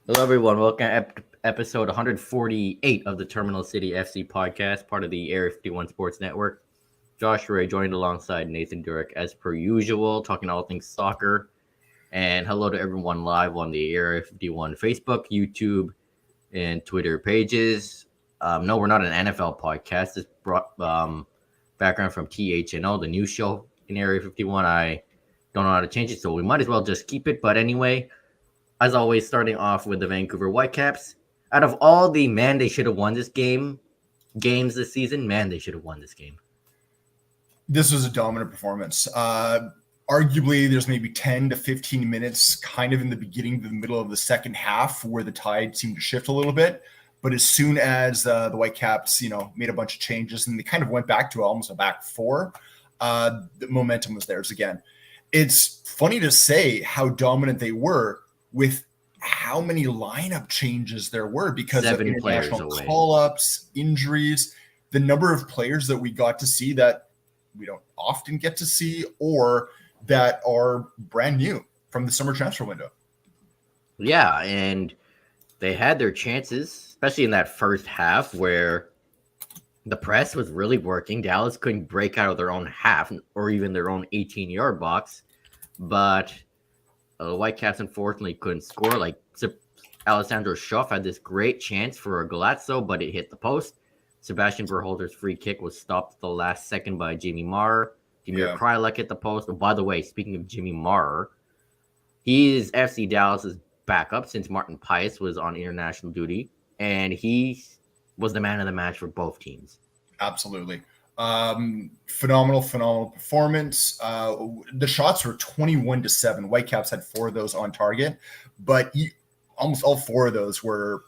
Hello, everyone. Welcome to episode 148 of the Terminal City FC podcast, part of the Area 51 Sports Network. Josh Ray joined alongside Nathan Durek as per usual, talking all things soccer. And hello to everyone live on the Area 51 Facebook, YouTube, and Twitter pages. No, we're not an NFL podcast. This brought background from THNO, the news show in Area 51. I don't know how to change it, so we might as well just keep it. But anyway, as always, starting off with the Vancouver Whitecaps. Out of all the they should have won this games this season, they should have won this game. This was a dominant performance. Arguably, there's maybe 10 to 15 minutes kind of in the beginning to the middle of the second half where the tide seemed to shift a little bit. But as soon as the Whitecaps, made a bunch of changes and they kind of went back to almost a back four, the momentum was theirs again. It's funny to say how dominant they were with how many lineup changes there were because of international call-ups, injuries, the number of players that we got to see that we don't often get to see or that are brand new from the summer transfer window. Yeah, and they had their chances, especially in that first half where the press was really working. Dallas couldn't break out of their own half or even their own 18-yard box, but the Whitecaps unfortunately couldn't score. Like Alessandro Schuff had this great chance for a Galazzo, but it hit the post. Sebastian Berhalter's free kick was stopped at the last second by Jimmy Marr. Dimir Krylek hit the post. Oh, by the way, speaking of Jimmy Marr, he is FC Dallas's backup since Martin Pius was on international duty, and he was the man of the match for both teams. Absolutely. Phenomenal performance. The shots were 21-7. Whitecaps had 4 of those on target, but almost all 4 of those were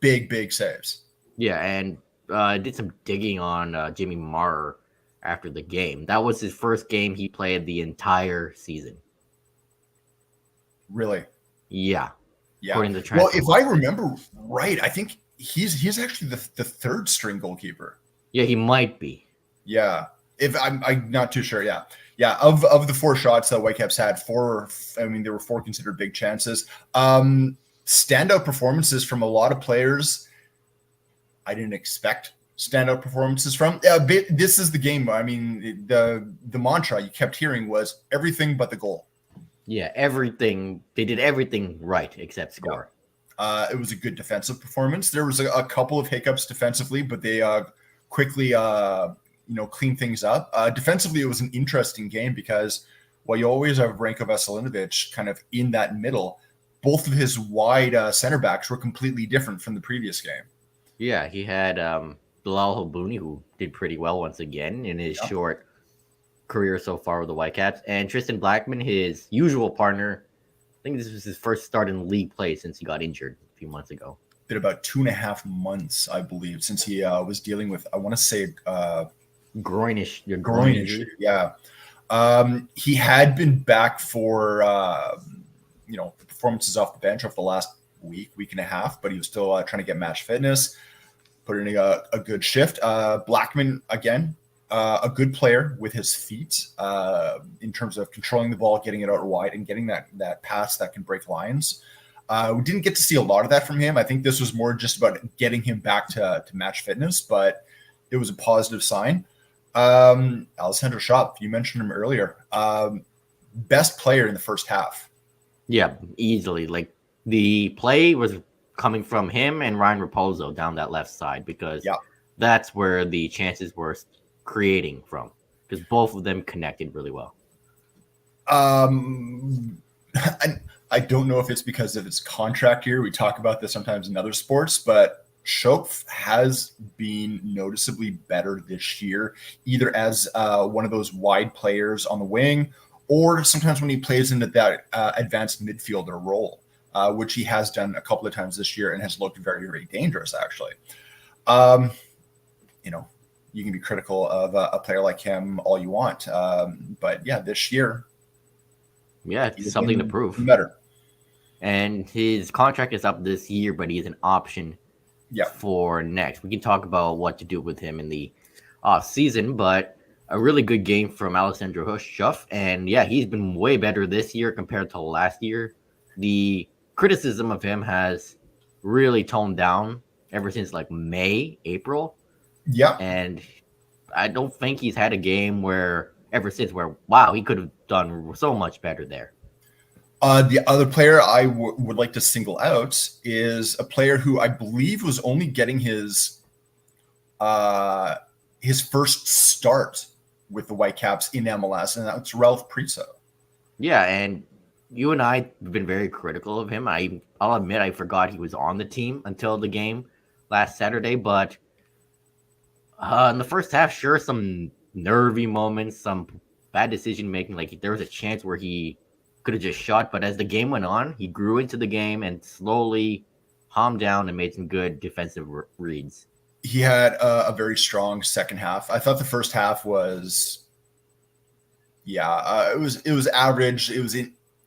big saves. Yeah, and I did some digging on Jimmy Marr after the game. That was his first game he played the entire season. Really? Yeah. Well, if I remember right, I think he's actually the third string goalkeeper. Yeah, he might be. Yeah. If I'm not too sure. Yeah. Of the 4 shots that Whitecaps had, 4. I mean, there were 4 considered big chances. Standout performances from a lot of players. I didn't expect standout performances from. This is the game. I mean, the mantra you kept hearing was everything but the goal. Yeah, everything. They did everything right except score. Yeah. It was a good defensive performance. There was a couple of hiccups defensively, but they quickly cleaned things up. Defensively, it was an interesting game because while you always have Branko Veselinovic kind of in that middle, both of his wide center backs were completely different from the previous game. Yeah, he had Bilal Habouni, who did pretty well once again in his short career so far with the Whitecaps, and Tristan Blackman, his usual partner. I think this was his first start in league play since he got injured a few months ago. Been about 2.5 months, I believe, since he was dealing with, I want to say, groin issue. Yeah. He had been back for performances off the bench over the last week and a half, but he was still trying to get match fitness, put in a good shift. Blackman, again, a good player with his feet in terms of controlling the ball, getting it out wide, and getting that pass that can break lines. We didn't get to see a lot of that from him. I think this was more just about getting him back to match fitness, but it was a positive sign. Alessandro Schuff, you mentioned him earlier. Best player in the first half. Yeah, easily. Like the play was coming from him and Ryan Raposo down that left side because that's where the chances were creating from because both of them connected really well. And I don't know if it's because of his contract here. We talk about this sometimes in other sports, but Schuff has been noticeably better this year, either as one of those wide players on the wing or sometimes when he plays into that advanced midfielder role, which he has done a couple of times this year and has looked very, very dangerous, actually. You can be critical of a player like him all you want. But yeah, this year. Yeah, it's something to prove. Better. And his contract is up this year, but he's an option for next. We can talk about what to do with him in the off season, but a really good game from Alessandro Schuff. And yeah, he's been way better this year compared to last year. The criticism of him has really toned down ever since like May, April. Yeah. And I don't think he's had a game where ever since where wow, he could have done so much better there. The other player I would like to single out is a player who I believe was only getting his first start with the Whitecaps in MLS, and that's Ralph Priso. Yeah, and you and I have been very critical of him. I'll admit I forgot he was on the team until the game last Saturday, but in the first half, sure, some nervy moments, some bad decision making. Like there was a chance where he could have just shot, but as the game went on, he grew into the game and slowly calmed down and made some good defensive reads. He had a very strong second half. I thought the first half was, it was average.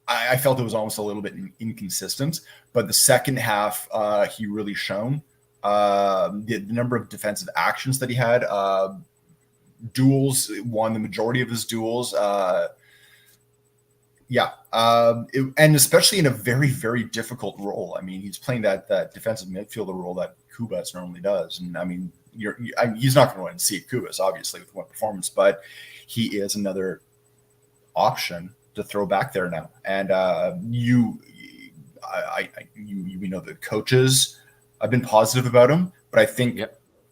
I felt it was almost a little bit inconsistent, but the second half, he really shone. The number of defensive actions that he had, duels, won the majority of his duels. And especially in a very, very difficult role. I mean, he's playing that defensive midfielder role that Kubas normally does. And I mean, he's not going to win see Kubas, obviously, with one performance, but he is another option to throw back there now. And we know the coaches have been positive about him, but I think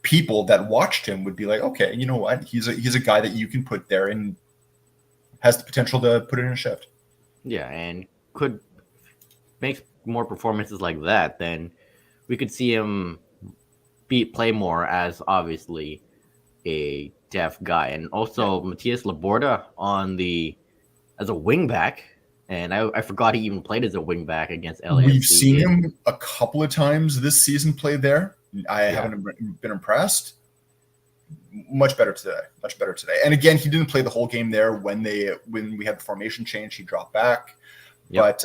people that watched him would be like, okay, you know what? He's a guy that you can put there and has the potential to put in a shift. Yeah, and could make more performances like that, then we could see him play more as obviously a depth guy. And also Matias Laborda as a wingback. And I forgot he even played as a wingback against LAFC. We've seen him a couple of times this season play there. I haven't been impressed. Much better today. And again, he didn't play the whole game there when we had the formation change. He dropped back. But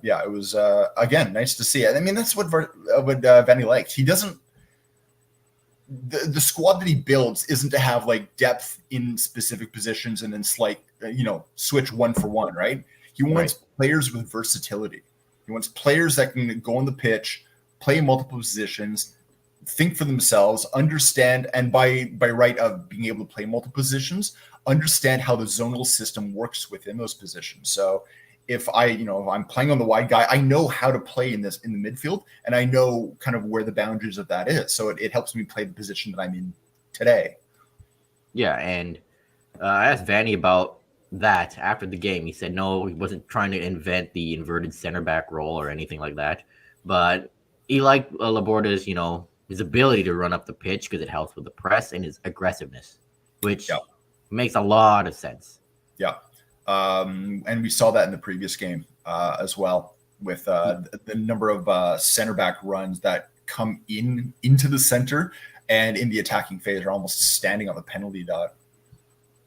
it was again nice to see it. I mean, that's what Vanny liked. He doesn't. The squad that he builds isn't to have like depth in specific positions and then switch one for one, right? He wants players with versatility. He wants players that can go on the pitch, play multiple positions, think for themselves, understand, and by right of being able to play multiple positions, understand how the zonal system works within those positions. So if I'm playing on the wide guy, I know how to play in the midfield, and I know kind of where the boundaries of that is. So it helps me play the position that I'm in today. Yeah, and I asked Vanny about that after the game. He said no, he wasn't trying to invent the inverted center back role or anything like that, but he liked Laborda's, his ability to run up the pitch because it helps with the press and his aggressiveness, which makes a lot of sense. Yeah. And we saw that in the previous game as well with the number of center back runs that come into the center and in the attacking phase are almost standing on the penalty dot.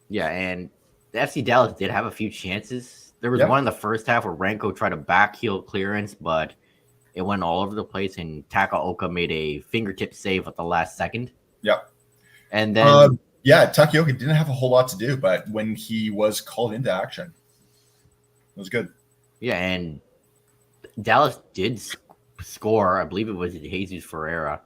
Yeah, and the FC Dallas did have a few chances. There was one in the first half where Ranko tried a backheel clearance, but it went all over the place, and Takaoka made a fingertip save at the last second. Yep. And then Takaoka didn't have a whole lot to do, but when he was called into action, it was good. Yeah, and Dallas did score. I believe it was Jesus Ferreira.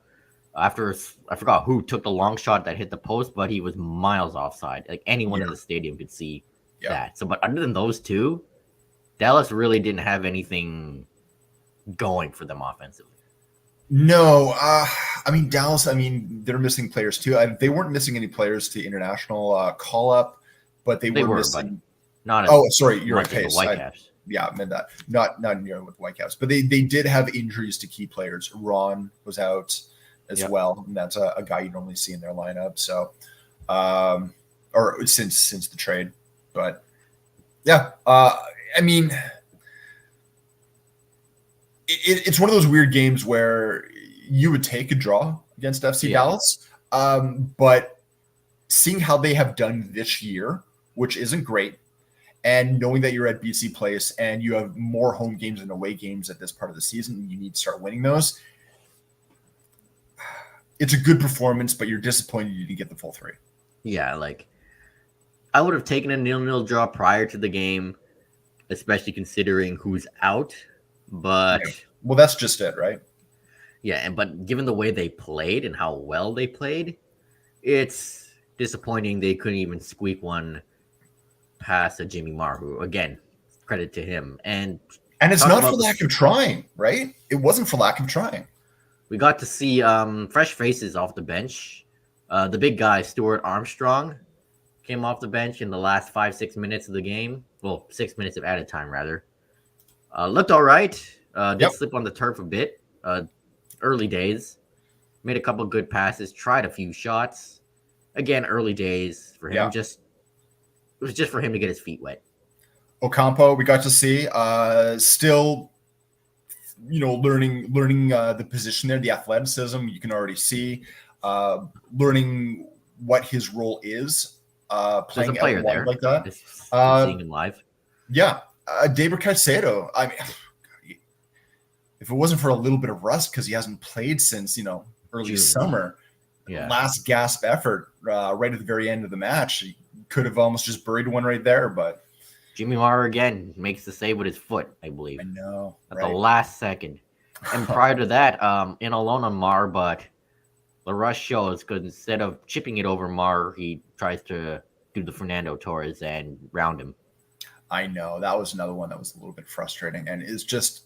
After I forgot who took the long shot that hit the post, but he was miles offside. Like anyone in the stadium could see that. So, but other than those two, Dallas really didn't have anything going for them offensively. No, Dallas. They're missing players too. They weren't missing any players to international call up, but they were missing. Not as you're right. The Whitecaps. I meant that. Not near with Whitecaps, but they did have injuries to key players. Ron was out as well, and that's a guy you normally see in their lineup. So, or since the trade, but it's one of those weird games where you would take a draw against FC Dallas, but seeing how they have done this year, which isn't great, and knowing that you're at BC Place and you have more home games than away games at this part of the season, and you need to start winning those. It's a good performance, but you're disappointed you didn't get the full 3. Yeah, like I would have taken a 0-0 draw prior to the game, especially considering who's out. But Well, that's just it, right? Yeah, but given the way they played and how well they played, it's disappointing they couldn't even squeak one past a Jimmy Mar, who again, credit to him. And And it's talk not for about lack of trying, right? It wasn't for lack of trying. we got to see fresh faces off the bench. The big guy, Stuart Armstrong, came off the bench in the last 5-6 minutes of the game. Well, 6 minutes of added time, rather. Looked all right. Did Yep. slip on the turf a bit. Early days. Made a couple good passes. Tried a few shots. Again, early days for him. Yeah. It was just for him to get his feet wet. Ocampo, we got to see. Still, learning the position there, the athleticism. You can already see. Learning what his role is. There's a Playing player out wide there. like that. Just Uh, seeing him live. Yeah, David Caicedo. I mean, if it wasn't for a little bit of rust because he hasn't played since early June. summer, Yeah. last gasp effort right at the very end of the match, he could have almost just buried one right there. But Jimmy Mara again makes the save with his foot, I believe. I know At the last second. And prior to that, in alone on Mar, but the rush shows because instead of chipping it over Mar, he tries to do the Fernando Torres and round him. I know that was another one that was a little bit frustrating and is just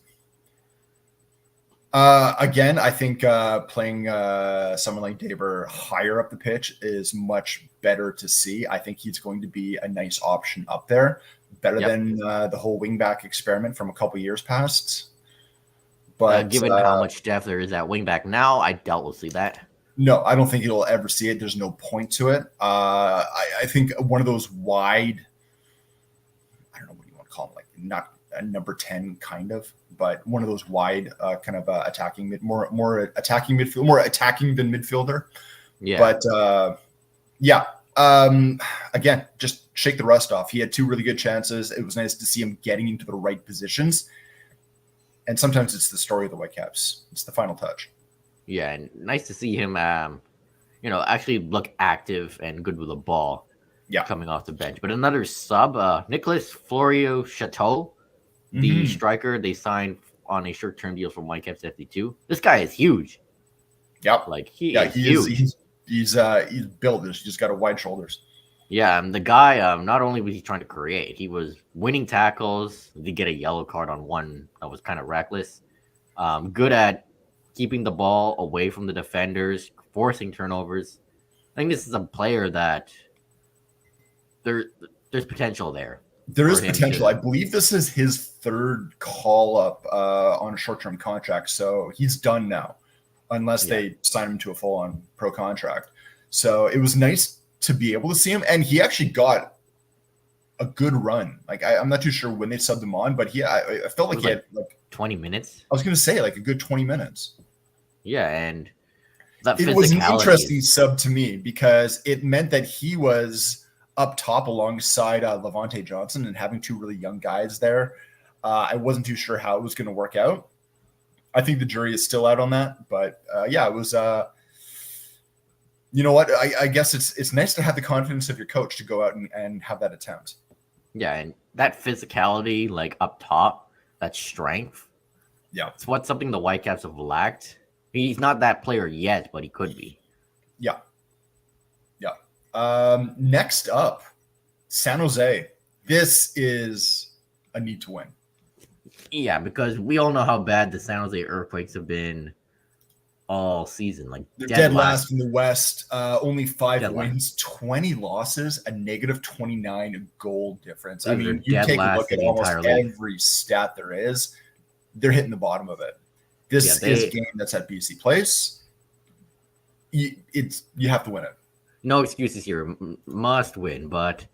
again, I think playing someone like Daber higher up the pitch is much better to see. I think he's going to be a nice option up there, better than the whole wingback experiment from a couple years past. But given how much depth there is at wingback now, I doubt we'll see that. No, I don't think it'll ever see it. There's no point to it. I think one of those wide, I don't know what you want to call them, like not a number 10 kind of, but one of those wide kind of attacking more attacking midfield, more attacking than midfielder. Yeah. But again, just shake the rust off. He had two really good chances. It was nice to see him getting into the right positions. And sometimes it's the story of the Whitecaps. It's the final touch. Yeah, and nice to see him, actually look active and good with the ball. Yeah, coming off the bench. But another sub, Nicholas Florio Chateau, the striker they signed on a short-term deal from Whitecaps FD2. This guy is huge. Yep, like he is huge. He's built. He's just got a wide shoulders. Yeah, and the guy, not only was he trying to create, he was winning tackles. He did get a yellow card on one that was kind of reckless. Good at keeping the ball away from the defenders, forcing turnovers. I think this is a player that there's potential there. There is potential. I believe this is his third call up on a short-term contract, so he's done now, unless they sign him to a full-on pro contract. So it was nice to be able to see him, and he actually got a good run. Like I'm not too sure when they subbed him on, but I felt like he had like 20 minutes. I was going to say like a good 20 minutes. Yeah, and that it was an interesting sub to me because it meant that he was up top alongside Levante Johnson, and having two really young guys there. I wasn't too sure how it was going to work out. I think the jury is still out on that, but it was. You know what? I guess it's nice to have the confidence of your coach to go out and have that attempt. Yeah, and that physicality, like up top, that strength. Yeah, it's something the Whitecaps have lacked. He's not that player yet, but he could be. Yeah. Next up, San Jose. This is a need to win. Yeah, because we all know how bad the San Jose Earthquakes have been all season. Like they're dead last in the West. Only 5 wins, 20 losses, a negative 29 goal difference. I mean, you take a look at almost every stat there is. They're hitting the bottom of it. This is a game that's at BC Place. You have to win it. No excuses here. Must win, but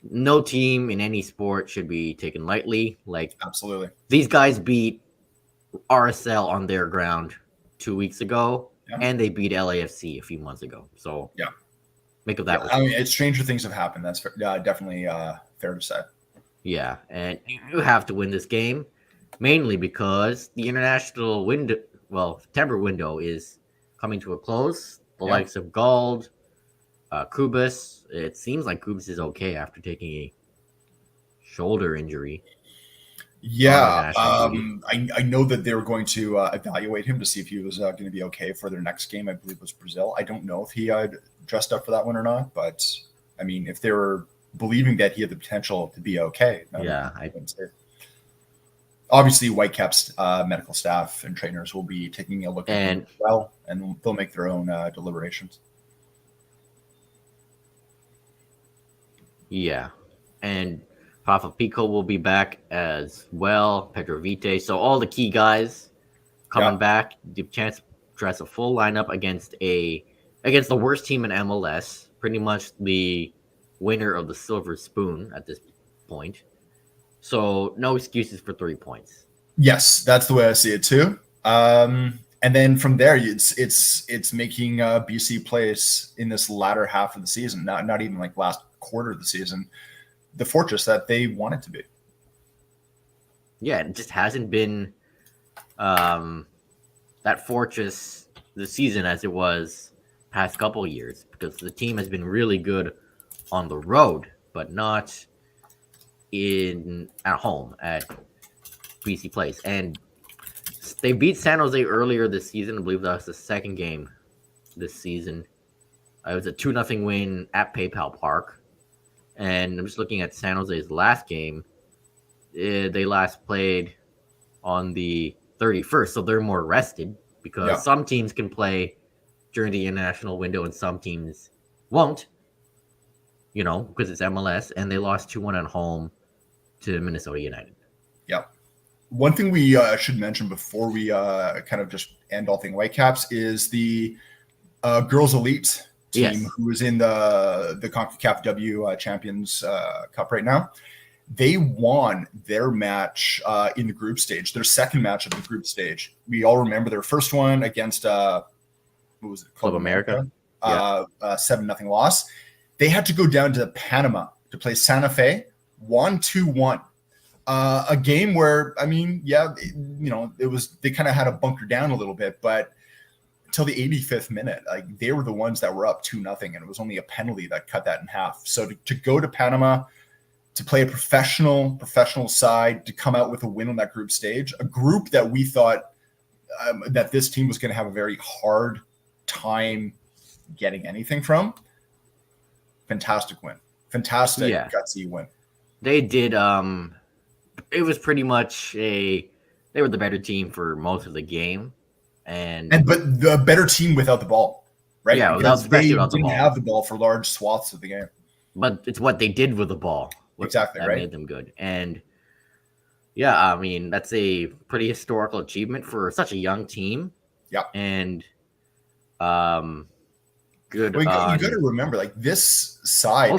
no team in any sport should be taken lightly. Like absolutely, these guys beat RSL on their ground 2 weeks ago, and they beat LAFC a few months ago. So make of that. I mean, stranger things have happened. That's definitely fair to say. Yeah, and you have to win this game, mainly because the international September window is coming to a close. The likes of Gold, Kubas. It seems like Kubas is okay after taking a shoulder injury. on Yeah, national duty. I know that they were going to evaluate him to see if he was going to be okay for their next game. I believe it was Brazil. I don't know if he dressed up for that one or not, but I mean, if they were believing that he had the potential to be okay, Yeah, obviously Whitecaps medical staff and trainers will be taking a look at him and as well, and they'll make their own deliberations. yeah, and Papa Pico will be back as well. Pedro Vite. So all the key guys coming Yeah, back. The chance to dress a full lineup against the worst team in MLS. Pretty much the winner of the Silver Spoon at this point. So no excuses for 3 points. yes, that's the way I see it too. And then from there, it's making BC plays in this latter half of the season, not even like last quarter of the season, the fortress that they want it to be. Yeah, it just hasn't been that fortress this season as it was past couple of years because the team has been really good on the road, but not in at home at BC Place. And they beat San Jose earlier this season. I believe that was the second game this season. It was a 2-0 win at PayPal Park. And I'm just looking at San Jose's last game. They last played on the 31st, so they're more rested because some teams can play during the international window and some teams won't, because it's MLS, and they lost 2-1 at home to Minnesota United. Yeah. One thing we should mention before we kind of just end all thing Whitecaps is the Girls Elite team who is in the CONCACAF W Champions Cup right now. They won their match in the group stage, their second match of the group stage. We all remember their first one against what was it? Club America. 7-0 loss. They had to go down to Panama to play Santa Fe, won 2-1. A game where, I mean, it was, they kind of had to bunker down a little bit, but until the 85th minute, like they were the ones that were up 2-0, and it was only a penalty that cut that in half. So to go to Panama, to play a professional side, to come out with a win on that group stage, a group that we thought that this team was going to have a very hard time getting anything from. Fantastic win. Fantastic, gutsy win. They did. It was pretty much they were the better team for most of the game, but the better team without the ball, right? Yeah, they didn't have the ball for large swaths of the game. But it's what they did with the ball. Exactly, that right? Made them good. And yeah, I mean, that's a pretty historical achievement for such a young team. Yeah. And good. Well, you got to remember, like this side,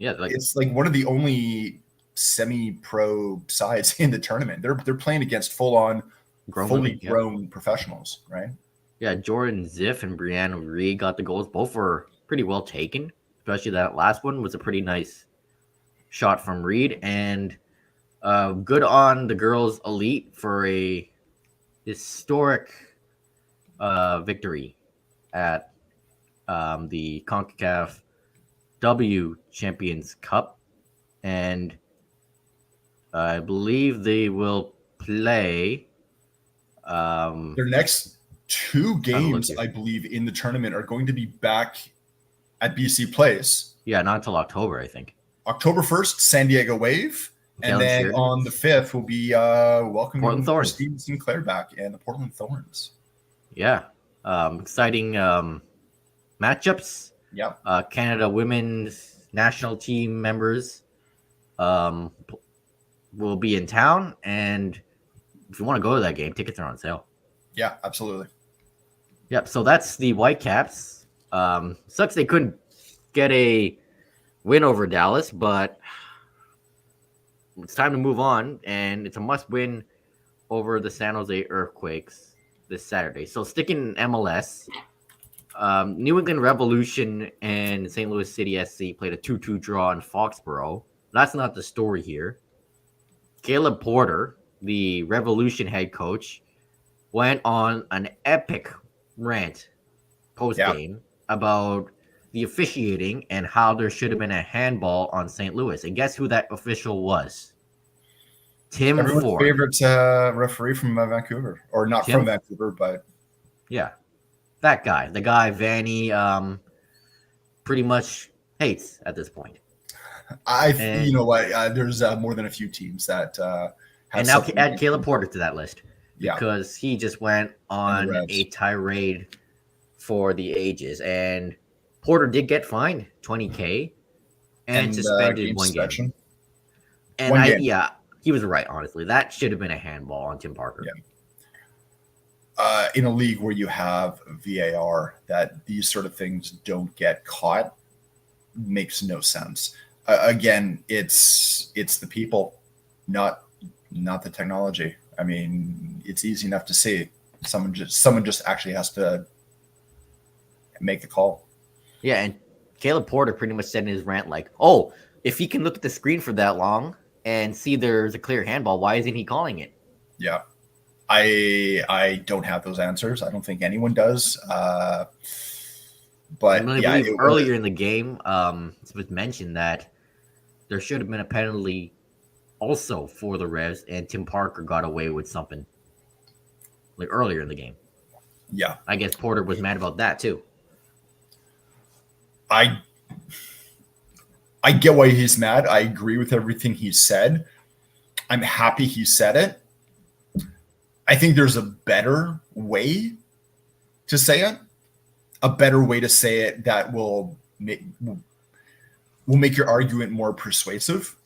it's like one of the only semi-pro sides in the tournament. They're playing against fully grown professionals, right? Yeah, Jordan Ziff and Brianna Reed got the goals. Both were pretty well taken, especially that last one was a pretty nice shot from Reed, and good on the girls elite for a historic victory at the CONCACAF W Champions Cup, and I believe they will play their next 2 games, I believe, in the tournament are going to be back at BC Place. Yeah, not until October, I think. October 1st, San Diego Wave. And then on the 5th, we'll be welcoming Steve Sinclair back and the Portland Thorns. Yeah. Exciting matchups. Yeah. Canada women's national team members will be in town. And if you want to go to that game, tickets are on sale. Yeah, absolutely. Yep. So that's the Whitecaps. Sucks they couldn't get a win over Dallas, but it's time to move on, and it's a must-win over the San Jose Earthquakes this Saturday. So sticking in MLS, New England Revolution and St. Louis City SC played a 2-2 draw in Foxborough. That's not the story here. Caleb Porter, the Revolution head coach, went on an epic rant post-game about the officiating and how there should have been a handball on St. Louis. And guess who that official was? Tim Everyone's Ford. favorite referee from Vancouver, or not from Vancouver, but yeah, that guy, the guy Vanny pretty much hates at this point. you know what? There's more than a few teams that have. And now add Caleb Porter to that list because he just went on a tirade for the ages, and Porter did get fined $20,000 and suspended one game. And he was right. Honestly, that should have been a handball on Tim Parker. Yeah. In a league where you have VAR, that these sort of things don't get caught makes no sense. Again, it's the people, not the technology. I mean, it's easy enough to see. Someone just actually has to make the call. Yeah, and Caleb Porter pretty much said in his rant, like, "Oh, if he can look at the screen for that long and see there's a clear handball, why isn't he calling it?" Yeah, I don't have those answers. I don't think anyone does. But I believe earlier in the game, it was mentioned that there should have been a penalty also for the Revs, and Tim Parker got away with something like earlier in the game. Yeah, I guess Porter was mad about that too. I get why he's mad. I agree with everything he said. I'm happy he said it. I think there's a better way to say it. A better way to say it that will make your argument more persuasive.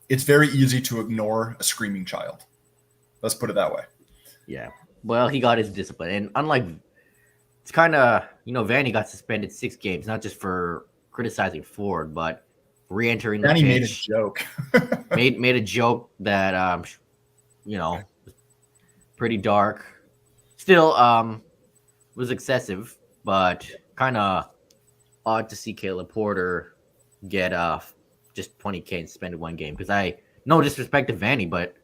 It's very easy to ignore a screaming child. Let's put it that way. Yeah. Well, he got his discipline. And unlike, it's kind of, Vanny got suspended 6 games, not just for criticizing Ford, but re-entering the pitch. Vanny made a joke. made a joke that, was pretty dark. Still, was excessive, but kind of odd to see Caleb Porter get just $20,000 and suspended 1 game. Because no disrespect to Vanny, but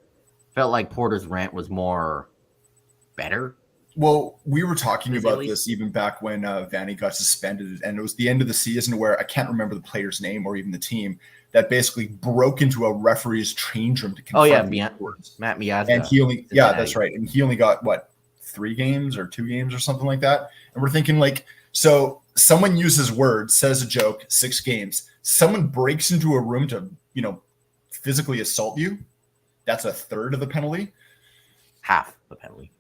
felt like Porter's rant was more better. Well, we were talking about this even back when Vanny got suspended, and it was the end of the season where I can't remember the player's name or even the team that basically broke into a referee's change room to confront Matt Miazga. And he only, that's right. And he only got 3 games or 2 games or something like that. And we're thinking so someone uses words, says a joke, 6 games. Someone breaks into a room to, physically assault you. That's a third of the penalty. Half the penalty.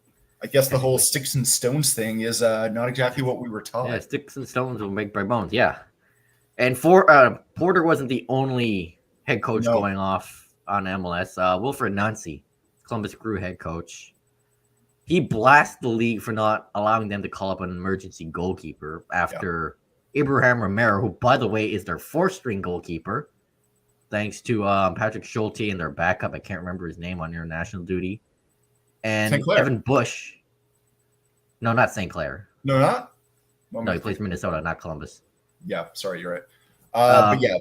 I guess the whole sticks and stones thing is not exactly what we were taught. Yeah, sticks and stones will make dry bones. Yeah. And Porter wasn't the only head coach going off on MLS. Wilfred Nancy, Columbus Crew head coach, he blasted the league for not allowing them to call up an emergency goalkeeper after Abraham Romero, who, by the way, is their 4th-string goalkeeper, thanks to Patrick Schulte and their backup. I can't remember his name on international duty. And Evan Bush. No, not St. Clair. No, not? No, he plays Minnesota, not Columbus. Yeah, sorry, you're right. But yeah.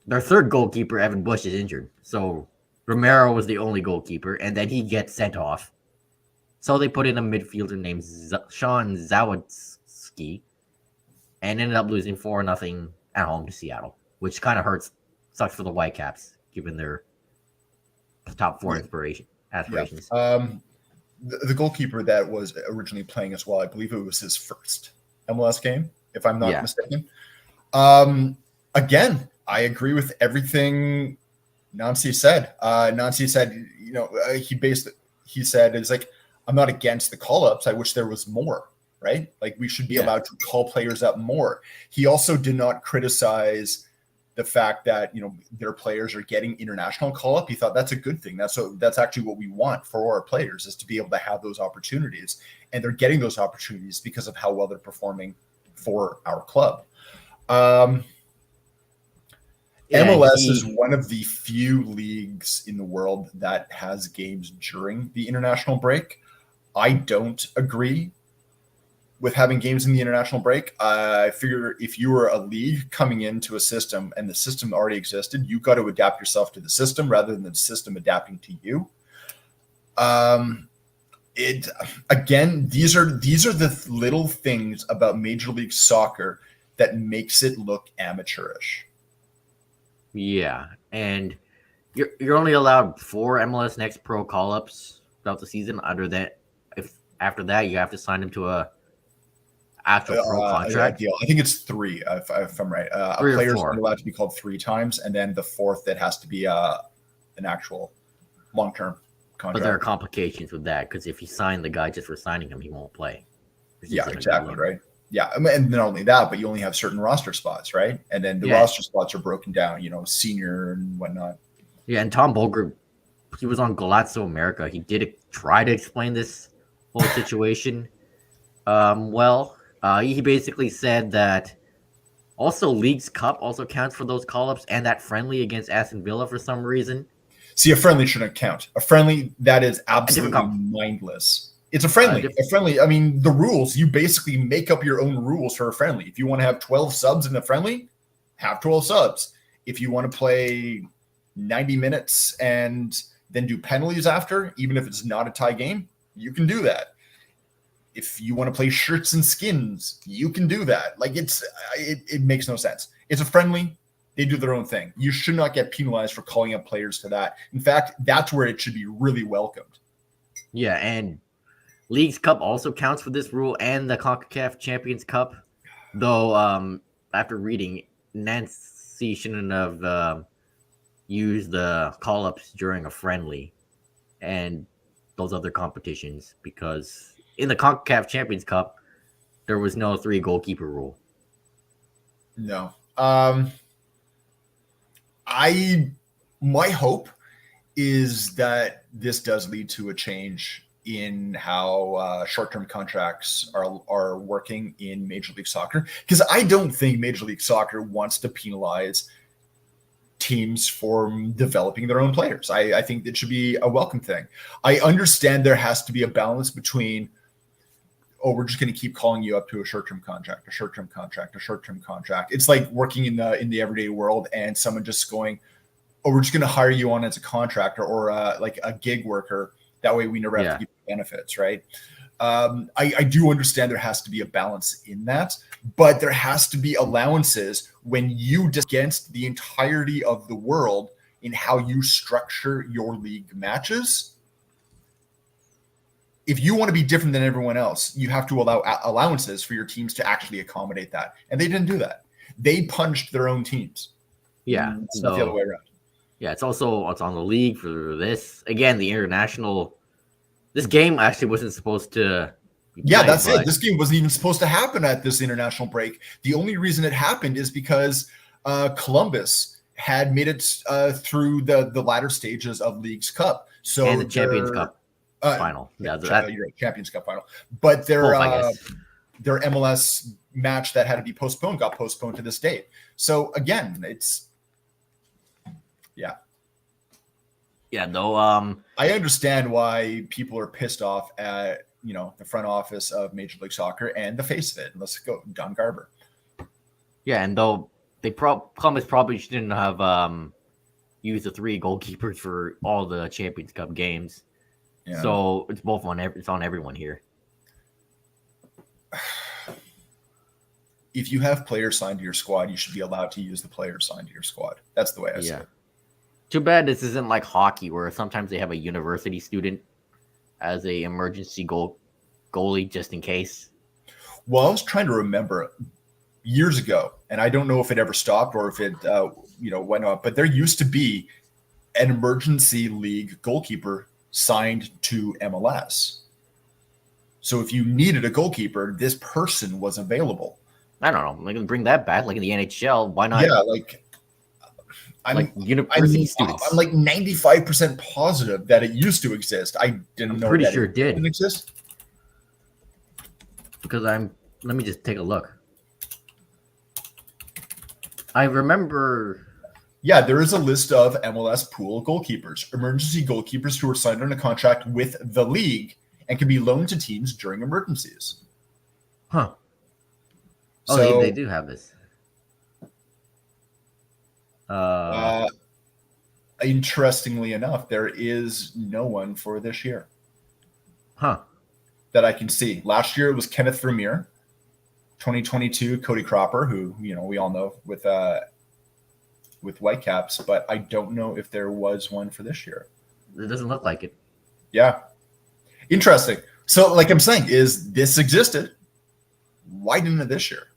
Their 3rd goalkeeper, Evan Bush, is injured. So Romero was the only goalkeeper, and then he gets sent off. So they put in a midfielder named Sean Zawadzki and ended up losing 4-0 at home to Seattle, which kind of hurts. Sucks for the Whitecaps, given their top 4 aspirations. Yeah. The goalkeeper that was originally playing as well, I believe it was his first MLS game, if I'm not mistaken. Again, I agree with everything Nancy said. Nancy said, he said, it's like, I'm not against the call-ups. I wish there was more, right? Like, we should be allowed to call players up more. He also did not criticize the fact that, their players are getting international call-up. He thought that's a good thing. That's actually what we want for our players, is to be able to have those opportunities. And they're getting those opportunities because of how well they're performing for our club. MLS is one of the few leagues in the world that has games during the international break. I don't agree with having games in the international break. I figure if you were a league coming into a system and the system already existed, you got to adapt yourself to the system rather than the system adapting to you. These are the little things about Major League Soccer that makes it look amateurish. Yeah, and you're only allowed 4 MLS Next Pro call ups throughout the season. Under that, if after that you have to sign them to a actual pro A contract, deal. I think it's three, if I'm right. A 3 or player's only 4. allowed to be called 3 times, and then the fourth that has to be an actual long-term But there are contract. complications with that because if you sign the guy just for signing him, he won't play. Which Yeah, isn't a good exactly, look. right? Yeah, and not only that, but you only have certain roster spots, right? And then the Yeah, roster spots are broken down, senior and whatnot. yeah. And Tom Bolger, he was on Galazzo America. He did try to explain this whole situation. He basically said that also League's Cup also counts for those call ups and that friendly against Aston Villa for some reason. See, a friendly shouldn't count. A friendly, that is A different absolutely comp. mindless. It's a friendly. Diff- A friendly, I mean, the rules, you basically make up your own rules for a friendly. If you want to have 12 subs in a friendly, have 12 subs. If you want to play 90 minutes and then do penalties after, even if it's not a tie game, you can do that. If you want to play shirts and skins, you can do that. Like it makes no sense. It's a friendly. They do their own thing. You should not get penalized for calling up players to that. In fact, that's where it should be really welcomed. Yeah, and League's Cup also counts for this rule and the CONCACAF Champions Cup. Though, after reading, Nancy shouldn't have used the call ups during a friendly and those other competitions because in the CONCACAF Champions Cup, there was no 3 goalkeeper rule. No. My hope is that this does lead to a change in how short-term contracts are working in Major League Soccer, because I don't think Major League Soccer wants to penalize teams for developing their own players. I think it should be a welcome thing. I understand there has to be a balance between, oh, we're just going to keep calling you up to a short-term contract, a short-term contract, a short-term contract. It's like working in the everyday world and someone just going, oh, we're just going to hire you on as a contractor or like a gig worker. That way we never have to give you benefits, right? I do understand there has to be a balance in that, but there has to be allowances when you against the entirety of the world in how you structure your league matches. If you want to be different than everyone else, you have to allow allowances for your teams to actually accommodate that. And they didn't do that. They punished their own teams. Yeah. It's not the other way around. Yeah, it's on the league for this. Again, the international. This game actually wasn't supposed to. That's it. This game wasn't even supposed to happen at this international break. The only reason it happened is because Columbus had made it through the latter stages of League's Cup. So and the Champions Cup final. Yeah, you're right, Champions Cup final. But their MLS match that had to be postponed got postponed to this date. So again, it's I understand why people are pissed off at the front office of Major League Soccer and the face of it. Let's go, Don Garber. Yeah, and though Columbus probably shouldn't have used the 3 goalkeepers for all the Champions Cup games. Yeah. So it's it's on everyone here. If you have players signed to your squad, you should be allowed to use the players signed to your squad. That's the way I see it. Too bad this isn't like hockey, where sometimes they have a university student as a emergency goalie just in case. Well, I was trying to remember years ago, and I don't know if it ever stopped or if it went up, but there used to be an emergency league goalkeeper signed to MLS. So if you needed a goalkeeper, this person was available. I don't know. Like, bring that back, like in the NHL. Why not? Yeah, I'm university students. I'm like 95% positive that it used to exist. I didn't know. Pretty sure it did. Didn't exist. Because let me just take a look. I remember. Yeah, there is a list of MLS pool goalkeepers, emergency goalkeepers who are signed on a contract with the league and can be loaned to teams during emergencies. Huh. So, they do have this. Interestingly enough, there is no one for this year. Huh. That I can see. Last year it was Kenneth Vermeer. 2022, Cody Cropper, who we all know with with Whitecaps, but I don't know if there was one for this year. It doesn't look like it. Yeah. Interesting. So, like I'm saying, is this existed? Why didn't it this year?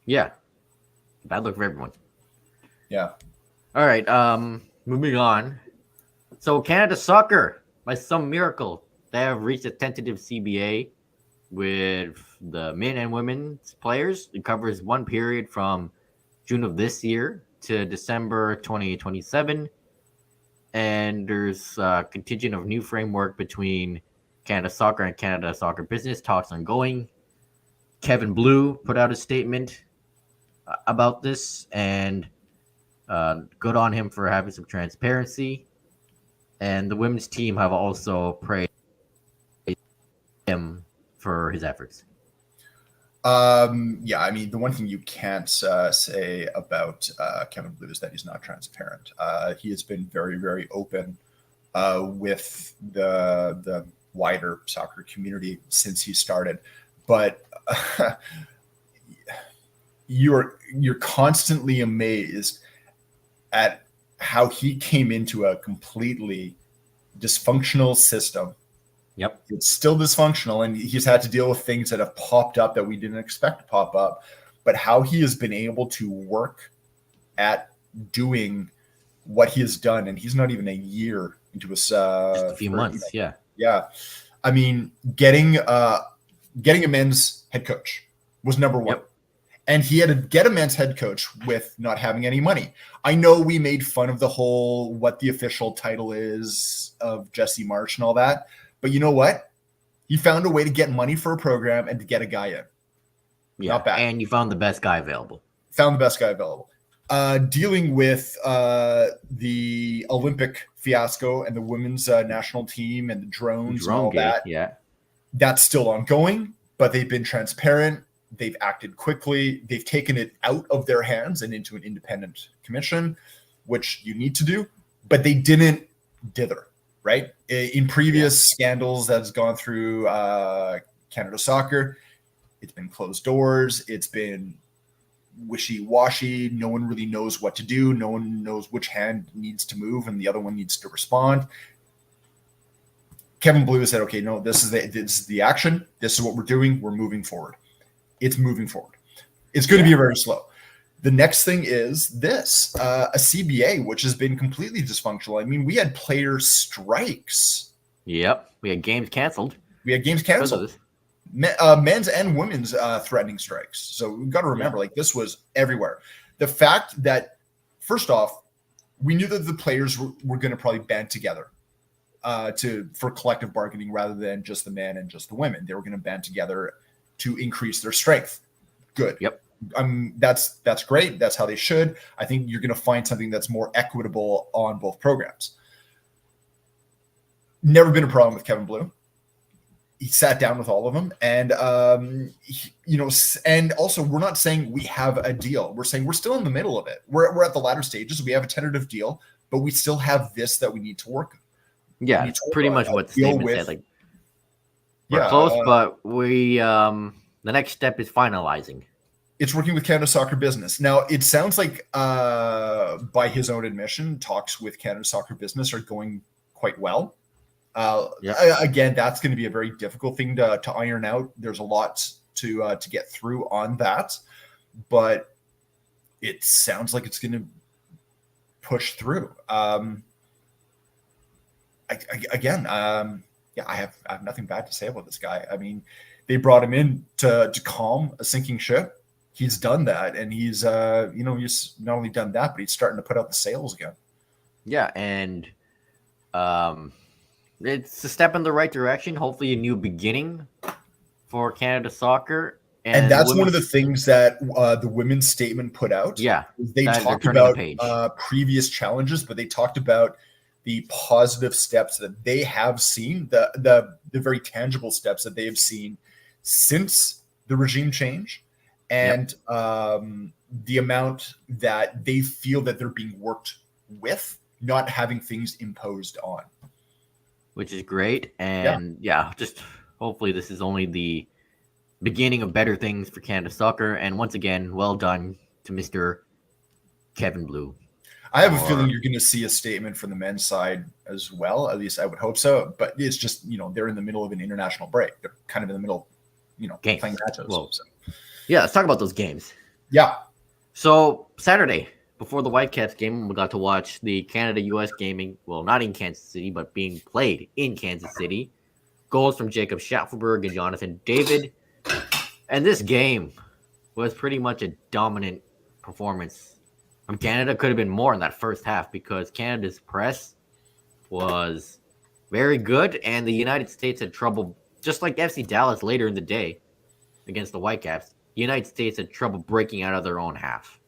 Yeah. Bad luck for everyone. Yeah. All right. Moving on. So Canada Soccer, by some miracle, they have reached a tentative CBA with the men and women's players. It covers one period from June of this year to December 2027. And there's a contingent of new framework between Canada Soccer and Canada Soccer Business. Talks ongoing. Kevin Blue put out a statement about this, and good on him for having some transparency. And the women's team have also praised him for his efforts. Yeah, I mean, the one thing you can't say about Kevin Blue is that he's not transparent. He has been very, very open with the wider soccer community since he started, but you're constantly amazed at how he came into a completely dysfunctional system. Yep. It's still dysfunctional, and he's had to deal with things that have popped up that we didn't expect to pop up. But how he has been able to work at doing what he has done, and he's not even a year into his just a few months. Yeah. I mean, getting a men's head coach was number one. Yep. And he had to get a men's head coach with not having any money. I know we made fun of the whole what the official title is of Jesse Marsh and all that. But you know what? He found a way to get money for a program and to get a guy in. Yeah. Not bad. And you found the best guy available. Found the best guy available. Dealing with the Olympic fiasco and the women's national team and the drones and all that. Yeah. That's still ongoing, but they've been transparent. They've acted quickly. They've taken it out of their hands and into an independent commission, which you need to do, but they didn't dither, right? In previous scandals that's gone through Canada Soccer, it's been closed doors. It's been wishy-washy. No one really knows what to do. No one knows which hand needs to move and the other one needs to respond. Kevin Blue said, okay, no, this is the action. This is what we're doing. We're moving forward. It's moving forward. It's going to be very slow. The next thing is this, a CBA, which has been completely dysfunctional. I mean, we had player strikes. Yep. We had games canceled. Men's and women's threatening strikes. So we've got to remember, like, this was everywhere. The fact that, first off, we knew that the players were going to probably band together for collective bargaining rather than just the men and just the women. They were going to band together to increase their strength. Good. Yep. That's great. That's how they should. I think you're going to find something that's more equitable on both programs. Never been a problem with Kevin Blue. He sat down with all of them, and and also we're not saying we have a deal. We're saying we're still in the middle of it. We're at the latter stages. We have a tentative deal, but we still have this that we need to work. Yeah, pretty much what the statement said. Like, we're close, but we the next step is finalizing. It's working with Canada Soccer Business. Now, it sounds like, by his own admission, talks with Canada Soccer Business are going quite well. Again, that's going to be a very difficult thing to iron out. There's a lot to get through on that, but it sounds like it's going to push through. I have nothing bad to say about this guy. I mean, they brought him in to calm a sinking ship. He's done that, and he's he's not only done that, but he's starting to put out the sails again. Yeah, and it's a step in the right direction. Hopefully, a new beginning for Canada Soccer. And that's one of the things that the women's statement put out. Yeah, they talked about previous challenges, but they talked about the positive steps that they have seen, the very tangible steps that they have seen since the regime change, and the amount that they feel that they're being worked with, not having things imposed on. Which is great. And just hopefully this is only the beginning of better things for Canada Soccer. And once again, well done to Mr. Kevin Blue. I have a feeling you're going to see a statement from the men's side as well. At least I would hope so. But it's just, they're in the middle of an international break. They're kind of in the middle, games. playing matches. Well, so. Yeah, let's talk about those games. Yeah. So Saturday, before the Whitecaps game, we got to watch the Canada-US gaming. Well, not in Kansas City, but being played in Kansas City. Goals from Jacob Schaffelberg and Jonathan David. And this game was pretty much a dominant performance from Canada. Could have been more in that first half because Canada's press was very good, and the United States had trouble, just like FC Dallas later in the day against the Whitecaps. The United States had trouble breaking out of their own half.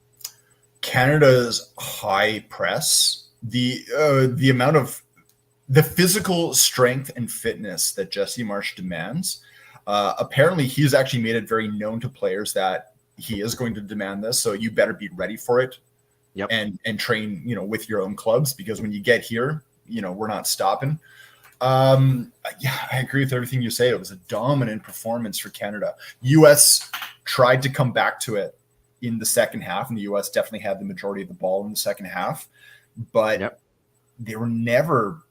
Canada's high press, the amount of the physical strength and fitness that Jesse Marsch demands. Apparently, he's actually made it very known to players that he is going to demand this. So you better be ready for it. Yep. And train, with your own clubs, because when you get here, we're not stopping. Yeah, I agree with everything you say. It was a dominant performance for Canada. U.S. tried to come back to it in the second half, and the U.S. definitely had the majority of the ball in the second half, but they were never.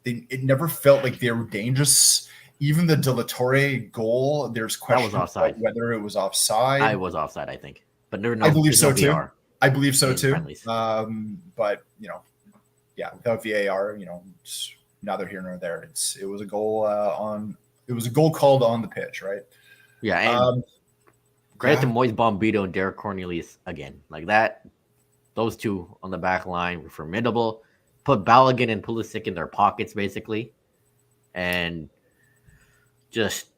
It never felt like they were dangerous. Even the De La Torre goal, there's questions about whether it was offside. I was offside, I think, but I believe so too. VR. I believe so too. Friendlies. But without VAR, it's neither here nor there. It was a goal It was a goal called on the pitch, right? Yeah, and credit to Moise Bombito and Derek Cornelius again. Like that, those two on the back line were formidable. Put Balogun and Pulisic in their pockets, basically. And just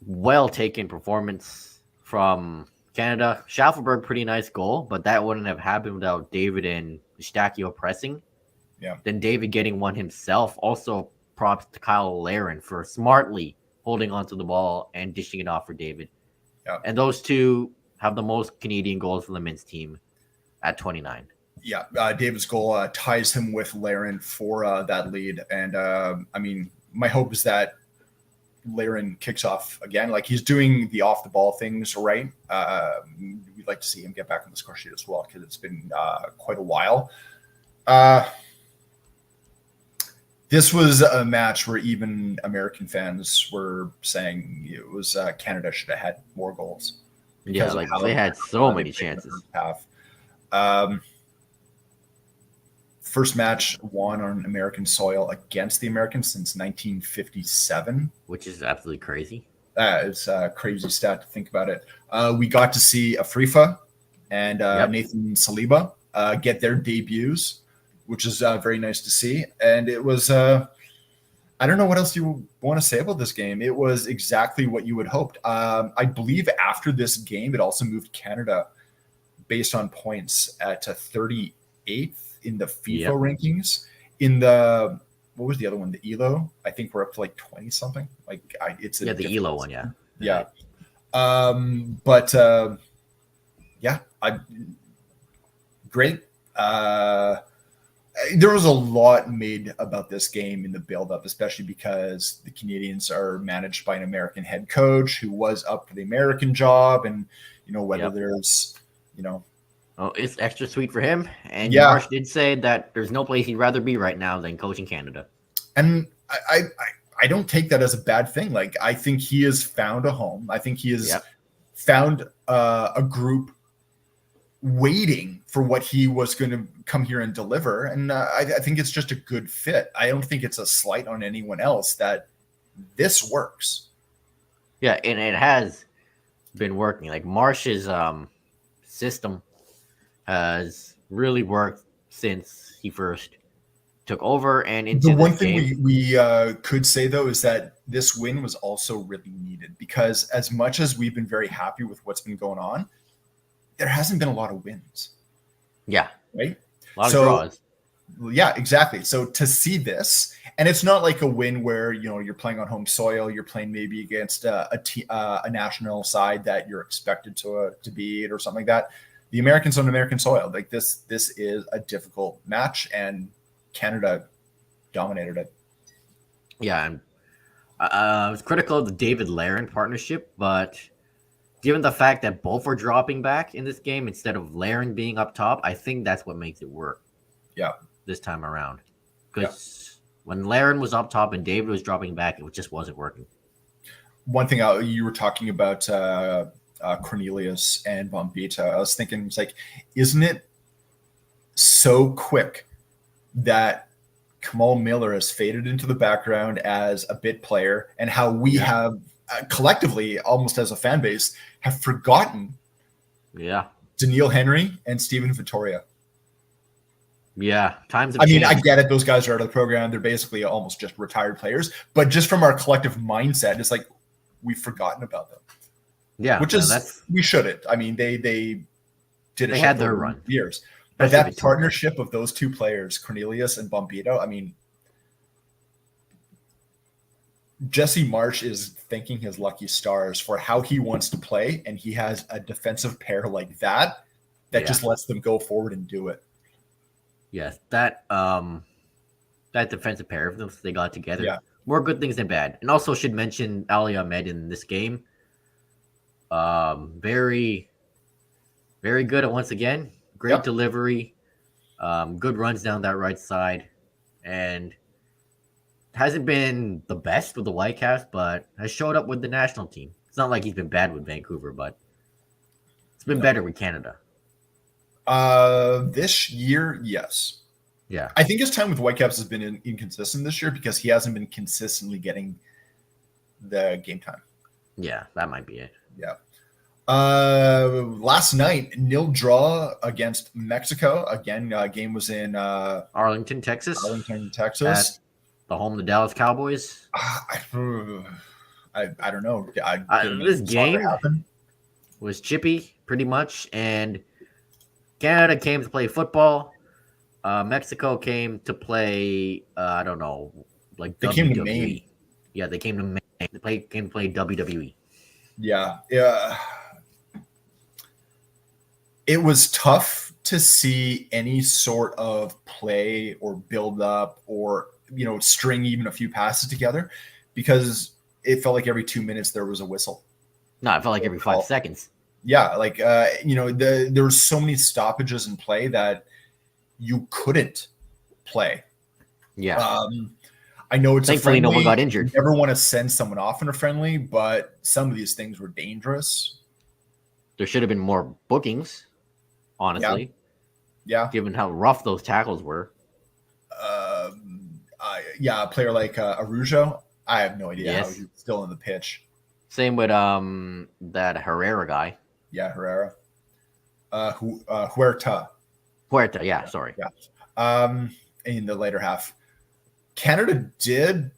well-taken performance from Canada. Schaffelberg, pretty nice goal, but that wouldn't have happened without David and Stachio pressing. Yeah. Then David getting one himself. Also, props to Kyle Larin for smartly holding onto the ball and dishing it off for David. Yeah. And those two have the most Canadian goals for the men's team at 29. Yeah, David's goal ties him with Larin for that lead. And, my hope is that Larin kicks off again. Like, he's doing the off-the-ball things right. We'd like to see him get back on the score sheet as well, because it's been quite a while. This was a match where even American fans were saying it was Canada should have had more goals. Yeah, like they had so many chances. First match won on American soil against the Americans since 1957. Which is absolutely crazy. It's a crazy stat to think about it. We got to see Afrifa and Nathan Saliba get their debuts, which is very nice to see. And it was, I don't know what else you want to say about this game. It was exactly what you would hoped. I believe after this game, it also moved Canada based on points to 38th in the FIFA rankings. In the, what was the other one? The ELO? I think we're up to like 20 something. Like it's a the ELO one, yeah. Yeah. Great. There was a lot made about this game in the build-up, especially because the Canadians are managed by an American head coach who was up for the American job, and whether there's Oh, it's extra sweet for him. And Marsh did say that there's no place he'd rather be right now than coaching Canada. And I don't take that as a bad thing. Like, I think he has found a home. I think he has found a group waiting for what he was going to come here and deliver. And I think it's just a good fit. I don't think it's a slight on anyone else that this works. Yeah, and it has been working. Like, Marsh's system has really worked since he first took over and into the one thing we could say, though, is that this win was also really needed, because as much as we've been very happy with what's been going on, there hasn't been a lot of wins. Yeah. Right? A lot of draws. Yeah, exactly. So to see this, and it's not like a win where, you're playing on home soil, you're playing maybe against a national side that you're expected to beat or something like that. The Americans on American soil, like this is a difficult match, and Canada dominated it. Yeah, and I was critical of the David Larin partnership, but given the fact that both are dropping back in this game instead of Laren being up top, I think that's what makes it work. Yeah. This time around. Because when Laren was up top and David was dropping back, it just wasn't working. One thing you were talking about Cornelius and Bombita, I was thinking, it's like, isn't it so quick that Kamal Miller has faded into the background as a bit player, and how we have collectively, almost as a fan base, have forgotten Daniil Henry and Steven Vittoria. Yeah, times have I mean, changed. I get it. Those guys are out of the program. They're basically almost just retired players. But just from our collective mindset, it's like we've forgotten about them. Yeah, which is we shouldn't. I mean, they did. They had their run years, but that partnership of those two players, Cornelius and Bombito. I mean, Jesse Marsh is thanking his lucky stars for how he wants to play, and he has a defensive pair like that just lets them go forward and do it. Yes, that defensive pair of them they got together. Yeah. More good things than bad. And also should mention Ali Ahmed in this game. Very, very good at once again. Great delivery. Good runs down that right side. And hasn't been the best with the Whitecaps, but has showed up with the national team. It's not like he's been bad with Vancouver, but it's been better with Canada. This year, yes. Yeah. I think his time with Whitecaps has been inconsistent this year because he hasn't been consistently getting the game time. Yeah, that might be it. Yeah. Last night, 0 draw against Mexico. Again, game was in Arlington, Texas. At the home of the Dallas Cowboys. I don't know. This game was chippy pretty much, and Canada came to play football. Mexico came to play. I don't know, like they WWE. Came to Maine. Yeah, they came to Maine. They came to play WWE. Yeah. It was tough to see any sort of play or build up or string even a few passes together because it felt like every 2 minutes there was a whistle. No, it felt like every 5 seconds. Yeah, like there were so many stoppages in play that you couldn't play. Yeah. I know it's thankfully no one got injured. You never want to send someone off in a friendly, but some of these things were dangerous. There should have been more bookings, honestly. Yeah. Given how rough those tackles were. A player like Arujo, I have no idea how he's still in the pitch. Same with that Herrera guy. Yeah, Herrera. Huerta. Yeah, sorry. Yeah. In the later half. Canada did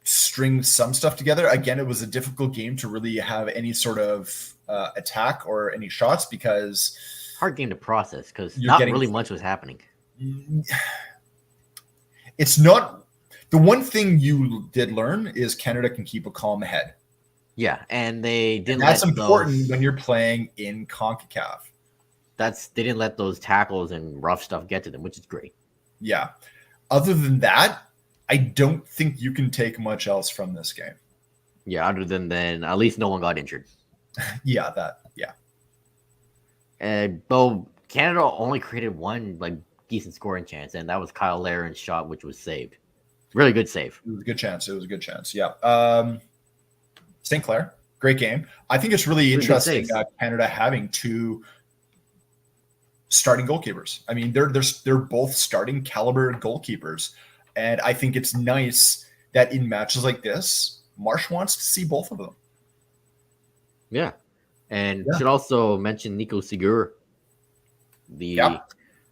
string some stuff together. Again, it was a difficult game to really have any sort of attack or any shots because hard game to process because not really much was happening. It's not the one thing you did learn is Canada can keep a calm head. Yeah, and they didn't. And that's important when you're playing in CONCACAF. They didn't let those tackles and rough stuff get to them, which is great. Yeah. Other than that, I don't think you can take much else from this game. Yeah, other than at least no one got injured. Yeah. And though Canada only created one decent scoring chance, and that was Kyle Laren's shot, which was saved. Really good save. It was a good chance. Yeah. St. Clair, great game. I think it's really interesting Canada having two starting goalkeepers. I mean, they're both starting caliber goalkeepers, and I think it's nice that in matches like this, Marsh wants to see both of them. Yeah, and should also mention Nico Sigur, the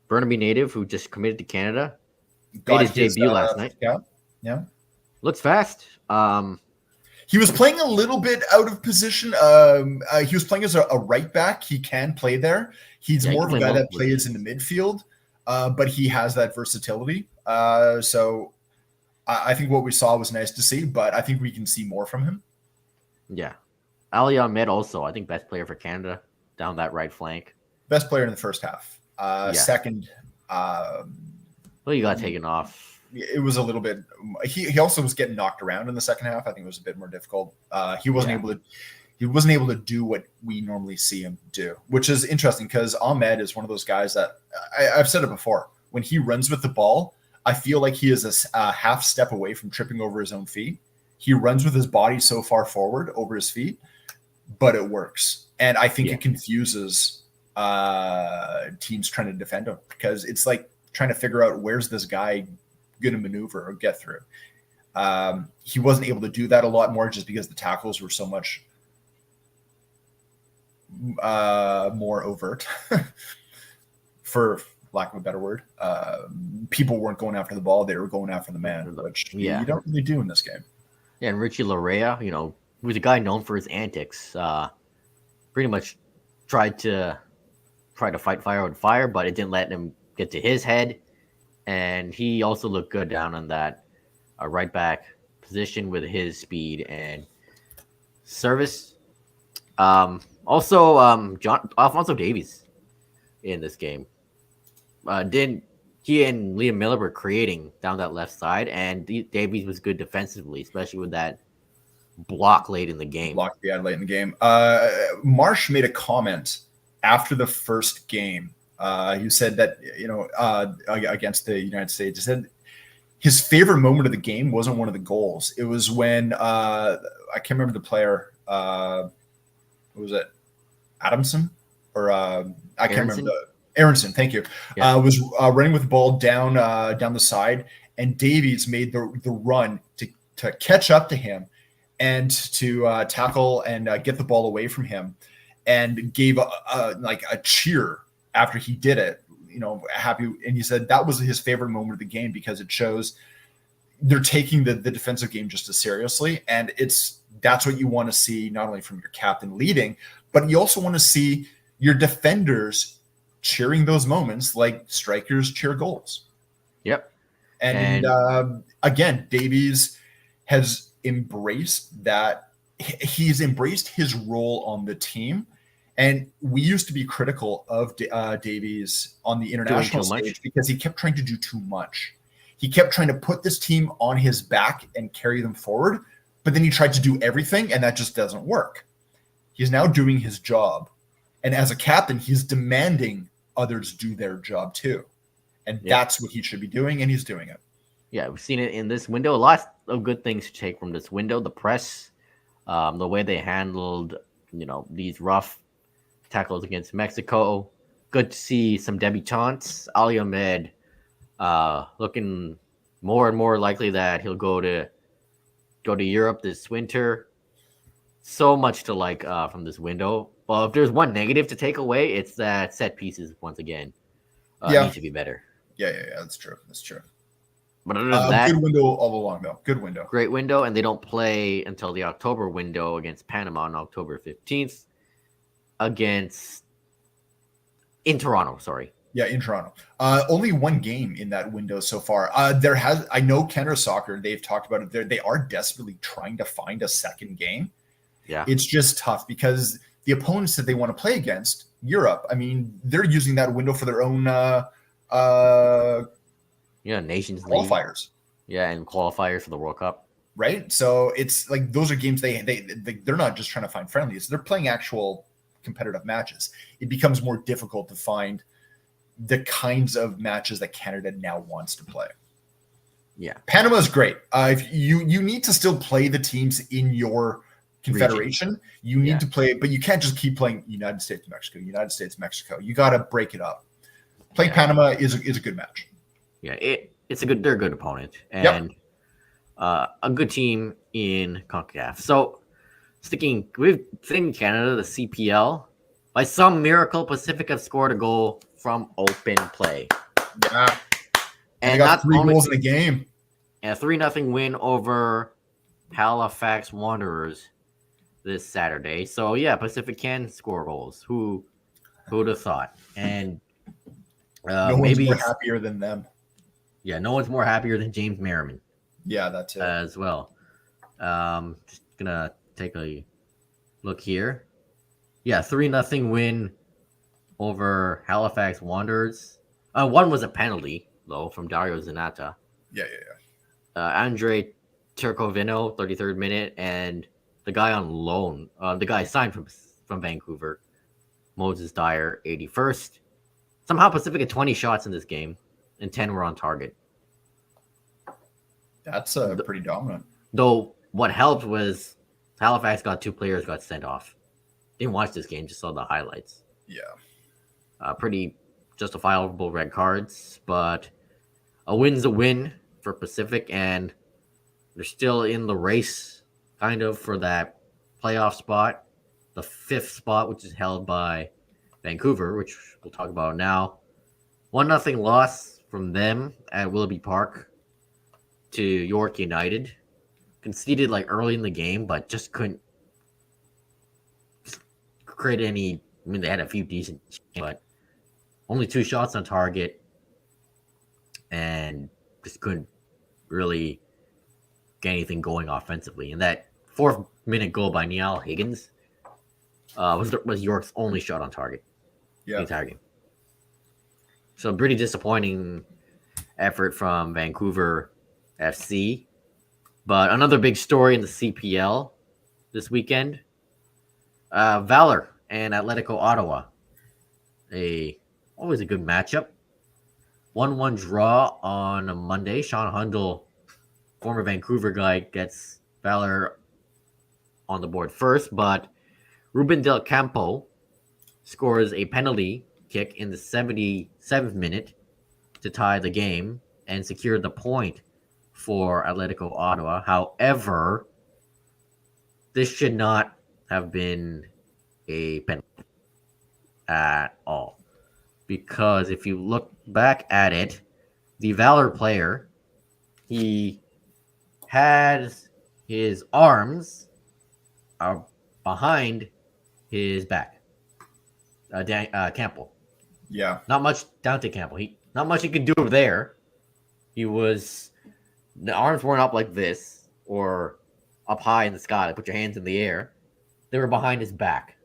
Burnaby native who just committed to Canada. Made his debut last night. Yeah. Looks fast. He was playing a little bit out of position. He was playing as a right back. He can play there. He's more of a guy that plays in the midfield, but he has that versatility. So I think what we saw was nice to see, but I think we can see more from him. Yeah. Ali Ahmed also, I think, best player for Canada down that right flank. Best player in the first half. Second. Well, you got taken off. It was a little bit. He also was getting knocked around in the second half. I think it was a bit more difficult. He wasn't able to. he wasn't able to do what we normally see him do, which is interesting because Ahmed is one of those guys that I've said it before. When he runs with the ball, I feel like he is a half step away from tripping over his own feet. He runs with his body so far forward over his feet, but it works. And I think it confuses teams trying to defend him because it's like trying to figure out where's this guy going to maneuver or get through. He wasn't able to do that a lot more just because the tackles were so much more overt, for lack of a better word. People weren't going after the ball; they were going after the man, which you don't really do in this game. Yeah, and Richie Larea, who's a guy known for his antics, pretty much tried to fight fire with fire, but it didn't let him get to his head, and he also looked good down on that right back position with his speed and service. Also, Alphonso Davies in this game. He and Liam Miller were creating down that left side, and Davies was good defensively, especially with that block late in the game. Late in the game. Marsh made a comment after the first game. He said that, against the United States, he said his favorite moment of the game wasn't one of the goals. It was when I can't remember the player. What was it? Adamson? Or I can't remember. Aronson, thank you. Yeah. Was running with the ball down the side, and Davies made the run to catch up to him and to tackle and get the ball away from him, and gave a cheer after he did it. Happy, and he said that was his favorite moment of the game because it shows they're taking the defensive game just as seriously, and that's what you want to see not only from your captain leading, but you also want to see your defenders cheering those moments like strikers cheer goals. Yep. And again, Davies has embraced that. He's embraced his role on the team. And we used to be critical of Davies on the international stage because he kept trying to do too much. He kept trying to put this team on his back and carry them forward, but then he tried to do everything, and that just doesn't work. He's now doing his job. And as a captain, he's demanding others do their job too. And that's what he should be doing, and he's doing it. Yeah, we've seen it in this window. A lot of good things to take from this window. The press, the way they handled, these rough tackles against Mexico. Good to see some debutantes. Ali Ahmed looking more and more likely that he'll go to Europe this winter. So much to like from this window. Well, if there's one negative to take away, it's that set pieces once again need to be better. Yeah, that's true. But other than that, good window all along, though. Good window. Great window, and they don't play until the October window against Panama on October 15th in Toronto. Sorry. Yeah, in Toronto. Only one game in that window so far. I know Canada Soccer, they've talked about it. They are desperately trying to find a second game. Yeah. It's just tough because the opponents that they want to play against, Europe, I mean, they're using that window for their own Nations qualifiers. League. Yeah, and qualifiers for the World Cup. Right? So it's like those are games they're not just trying to find friendlies. They're playing actual competitive matches. It becomes more difficult to find the kinds of matches that Canada now wants to play. Yeah. Panama is great. If you need to still play the teams in your confederation. Region. You need to play, but you can't just keep playing United States, Mexico. You got to break it up. Playing Panama is a good match. Yeah, they're a good opponent and a good team in CONCACAF. So sticking within Canada, the CPL, by some miracle, Pacific have scored a goal from open play. Yeah, and they got 3 goals in a game. And a 3-0 win over Halifax Wanderers this Saturday. So yeah, Pacific can score goals. Who'd have thought? And no one's more happier than them. Yeah, no one's more happier than James Merriman. Yeah, that's it as well. Just gonna take a look here. Yeah, 3-0 win over Halifax Wanderers. One was a penalty though from Dario Zanata. Yeah. Andre Turcovino, 33rd minute, and the guy on loan, the guy signed from Vancouver, Moses Dyer, 81st. Somehow Pacific had 20 shots in this game, and 10 were on target. That's pretty dominant. Though what helped was Halifax got 2 players got sent off. Didn't watch this game, just saw the highlights. Yeah. Pretty justifiable red cards, but a win's a win for Pacific, and they're still in the race, kind of, for that playoff spot, the 5th spot, which is held by Vancouver, which we'll talk about now. 1-0 loss from them at Willoughby Park to York United. Conceded like early in the game, but just couldn't create any. I mean, they had a few decent, but only 2 shots on target, and just couldn't really get anything going offensively. And that 4th-minute goal by Niall Higgins was York's only shot on target the entire game. So pretty disappointing effort from Vancouver FC. But another big story in the CPL this weekend. Valor and Atletico Ottawa. Always a good matchup. 1-1 draw on a Monday. Sean Hundle, former Vancouver guy, gets Valor on the board first, but Ruben Del Campo scores a penalty kick in the 77th minute to tie the game and secure the point for Atletico Ottawa. However, this should not have been a penalty at all. Because if you look back at it, the Valor player, he had his arms behind his back. Campbell. Yeah. Not much Dante Campbell. Not much he could do there. The arms weren't up like this or up high in the sky. Like put your hands in the air. They were behind his back.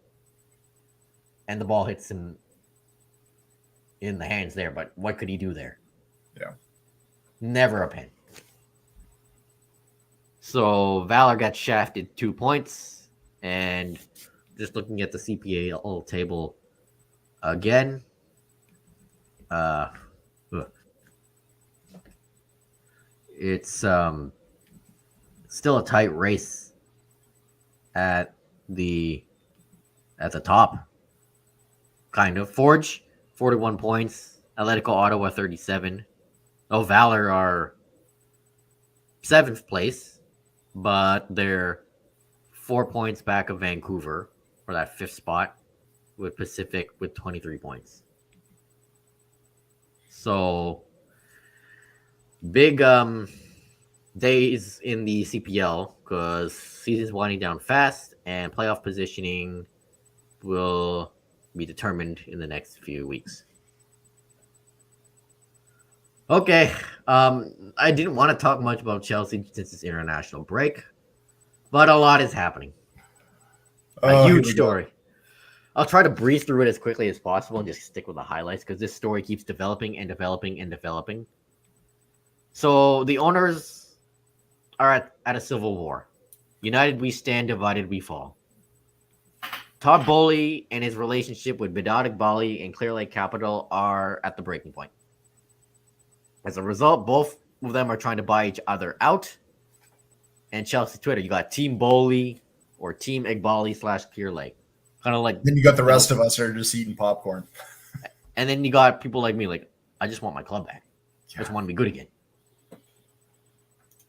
And the ball hits him in the hands there. But what could he do there? Yeah. Never a pen. So Valor got shafted 2 points. And just looking at the CPA table again. It's still a tight race at the top. Kind of. Forge, 41 points. Atletico Ottawa, 37. Oh, Valor are 7th place, but they're 4 points back of Vancouver for that 5th spot, with Pacific with 23 points. So big days in the CPL because season's winding down fast and playoff positioning will be determined in the next few weeks. Okay, I didn't want to talk much about Chelsea since it's international break, but a lot is happening. A huge story. I'll try to breeze through it as quickly as possible and just stick with the highlights because this story keeps developing and developing and developing. So the owners are at a civil war. United we stand, divided we fall. Todd Bowley and his relationship with Bidadik Bali and Clear Lake Capital are at the breaking point. As a result, both of them are trying to buy each other out. And Chelsea Twitter, you got Team Bowley or Team Igbali / Clear Lake. Kind of like. Then you got the rest of us are just eating popcorn. And then you got people like me, like, I just want my club back. I just want to be good again.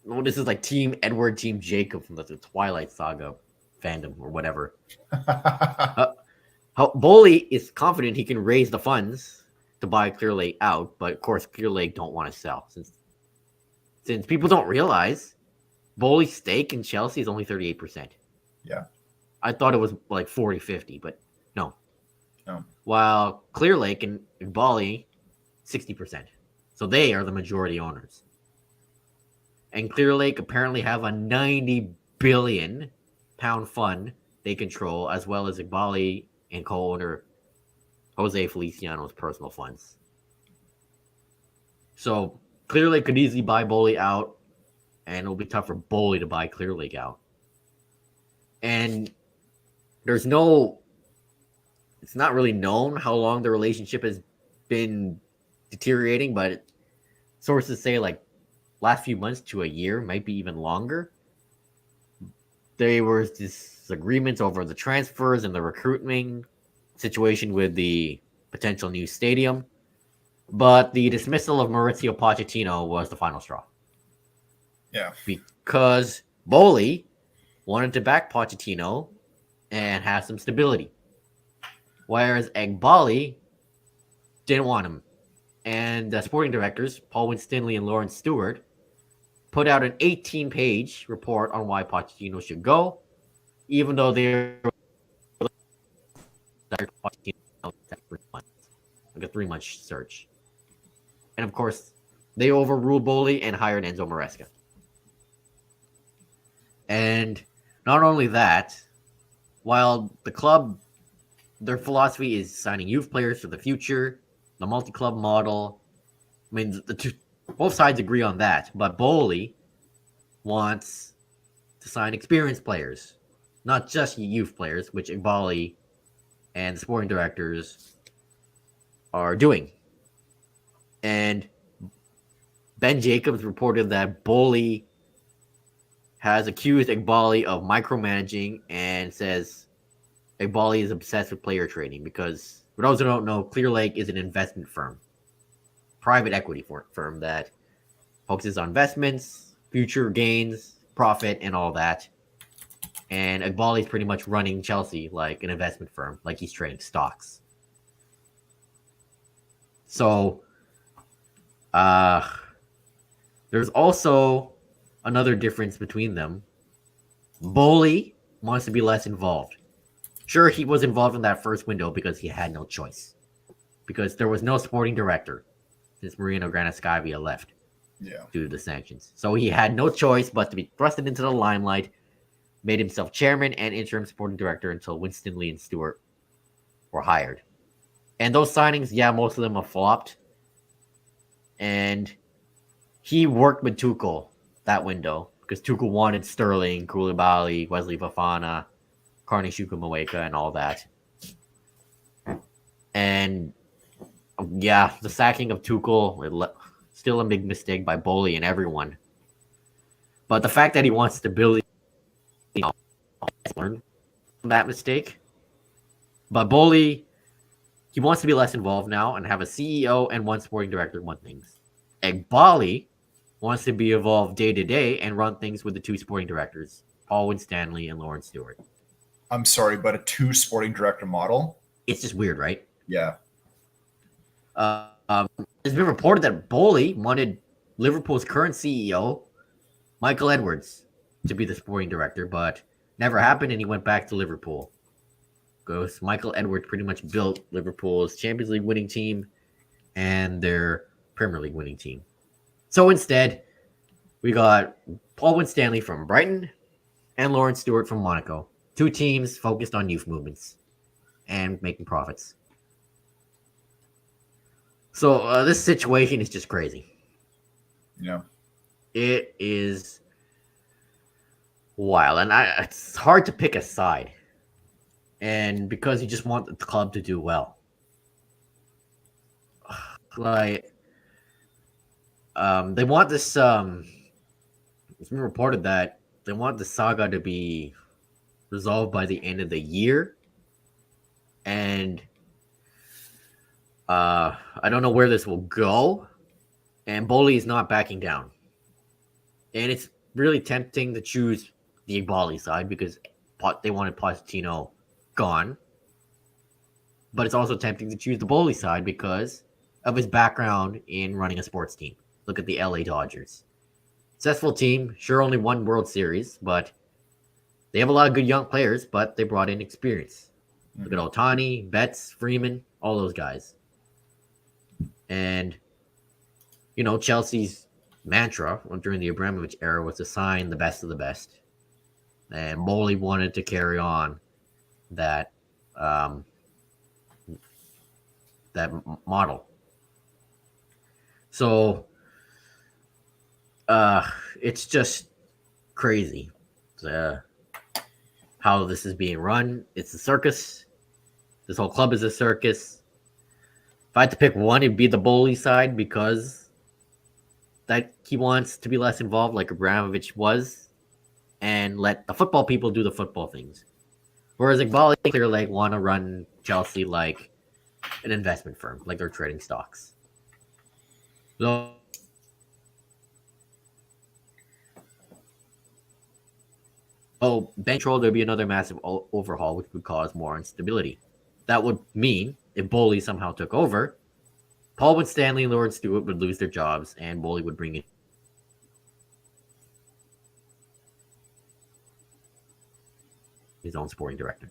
Well, this is like Team Edward, Team Jacob from the Twilight Saga fandom or whatever. Bowley is confident he can raise the funds to buy Clear Lake out, but of course Clear Lake don't want to sell since people don't realize Bowley's stake in Chelsea is only 38%. Yeah. I thought it was like 40-50, but no. While Clear Lake and Bali, 60%. So they are the majority owners. And Clear Lake apparently have a 90 billion pound fund they control, as well as Igbali and co-owner Jose Feliciano's personal funds. So Clear Lake could easily buy Bowley out, and it'll be tough for Bowley to buy Clear Lake out. And there's no, it's not really known how long the relationship has been deteriorating, but sources say like last few months to a year, might be even longer. There was disagreements over the transfers and the recruitment situation with the potential new stadium. But the dismissal of Maurizio Pochettino was the final straw. Yeah. Because Boli wanted to back Pochettino and have some stability. Whereas Egbali didn't want him. And the sporting directors, Paul Winstanley and Lawrence Stewart, put out an 18-page report on why Pochettino should go, even though they were Pochettino like a 3-month search. And of course, they overruled Boli and hired Enzo Maresca. And not only that, while the club, their philosophy is signing youth players for the future, the multi-club model. I mean, both sides agree on that, but Boli wants to sign experienced players, not just youth players, which Igbali and the sporting directors are doing. And Ben Jacobs reported that Boli has accused Igbali of micromanaging and says Igbali is obsessed with player trading because, for those who don't know, Clear Lake is an investment firm, private equity firm that focuses on investments, future gains, profit, and all that. And Igbali is pretty much running Chelsea like an investment firm, like he's trading stocks. So, there's also another difference between them. Boli wants to be less involved. Sure, he was involved in that first window because he had no choice. Because there was no sporting director since Marino Granoscavia left due to the sanctions. So he had no choice but to be thrusted into the limelight, made himself chairman and interim sporting director until Winstanley and Stewart were hired. And those signings, yeah, most of them have flopped. And he worked with Tuchel that window because Tuchel wanted Sterling, Koulibaly, Wesley Fofana, Carney Chukwuemeka, and all that. And yeah, the sacking of Tuchel, still a big mistake by Boli and everyone. But the fact that he wants stability, learned from that mistake. But Boli, he wants to be less involved now and have a CEO and one sporting director run things. Egbali wants to be involved day to day and run things with the two sporting directors, Paul Winstanley and Lawrence Stewart. I'm sorry, but a 2 sporting director model? It's just weird, right? Yeah. It's been reported that Boli wanted Liverpool's current CEO, Michael Edwards, to be the sporting director, but never happened, and he went back to Liverpool. Because Michael Edwards pretty much built Liverpool's Champions League winning team and their Premier League winning team. So instead, we got Paul Winstanley from Brighton and Lawrence Stewart from Monaco. 2 teams focused on youth movements and making profits. So this situation is just crazy. Yeah. It is wild. And it's hard to pick a side. And because you just want the club to do well. Like, they want this, it's been reported that they want the saga to be resolved by the end of the year. And I don't know where this will go. And Boli is not backing down. And it's really tempting to choose the Igbali side because they wanted Pochettino gone. But it's also tempting to choose the Boli side because of his background in running a sports team. Look at the LA Dodgers. Successful team, sure only won World Series, but they have a lot of good young players, but they brought in experience. Look at Otani, Betts, Freeman, all those guys. And, you know, Chelsea's mantra during the Abramovich era was to sign the best of the best. And Boli wanted to carry on that that model. So it's just crazy. How how this is being run. It's a circus. This whole club is a circus. If I had to pick one, it'd be the Bowley side because that he wants to be less involved, like Abramovich was, and let the football people do the football things. Whereas Iqbal clearly want to run Chelsea like an investment firm, like they're trading stocks. So bank control, there'd be another massive overhaul, which would cause more instability. That would mean if Bowley somehow took over, Paul Winstanley and Lawrence Stewart would lose their jobs, and Bowley would bring in his own sporting director.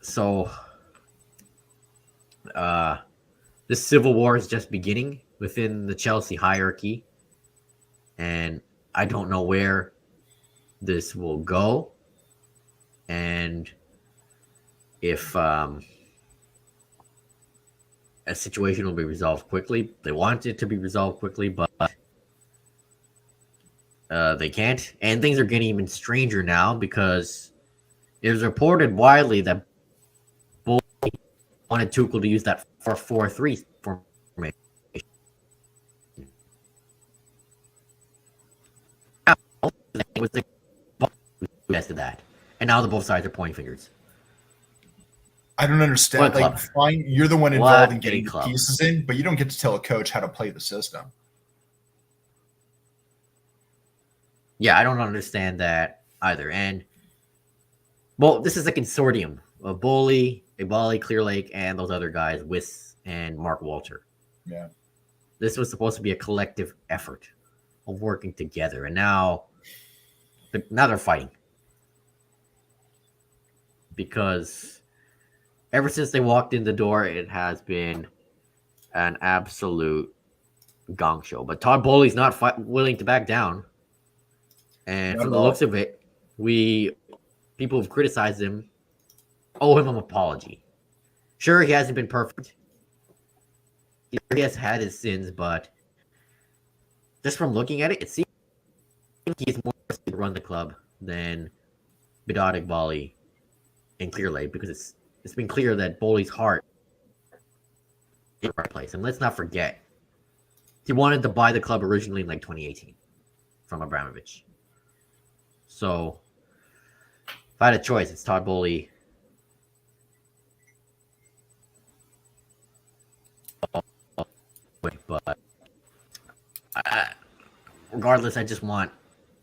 So, this civil war is just beginning within the Chelsea hierarchy, and I don't know where this will go, and if a situation will be resolved quickly. They want it to be resolved quickly, but they can't. And things are getting even stranger now because it was reported widely that Bowley wanted Tuchel to use that 4-4-3 formation. It was the suggested that, and now the both sides are pointing fingers. I don't understand. What like, club? fine, you're the one involved in What getting the club? pieces in, but you don't get to tell a coach how to play the system. Yeah, I don't understand that either. And well, this is a consortium of Bowley, Iqbal, Clear Lake, and those other guys, Wiss and Mark Walter. Yeah. This was supposed to be a collective effort of working together, and now they're fighting because ever since they walked in the door, it has been an absolute gong show. But Todd Bowley's not willing to back down, and Not from at the all. looks of it, people who've criticized him owe him an apology. Sure, he hasn't been perfect. He has had his sins, but just from looking at it, it seems he's more to run the club than Bidat Iqbal and Clear Lake, because it's been clear that Bowley's heart is in the right place. And let's not forget, he wanted to buy the club originally in like 2018 from Abramovich. So if I had a choice, it's Todd Bowley. But regardless, I just want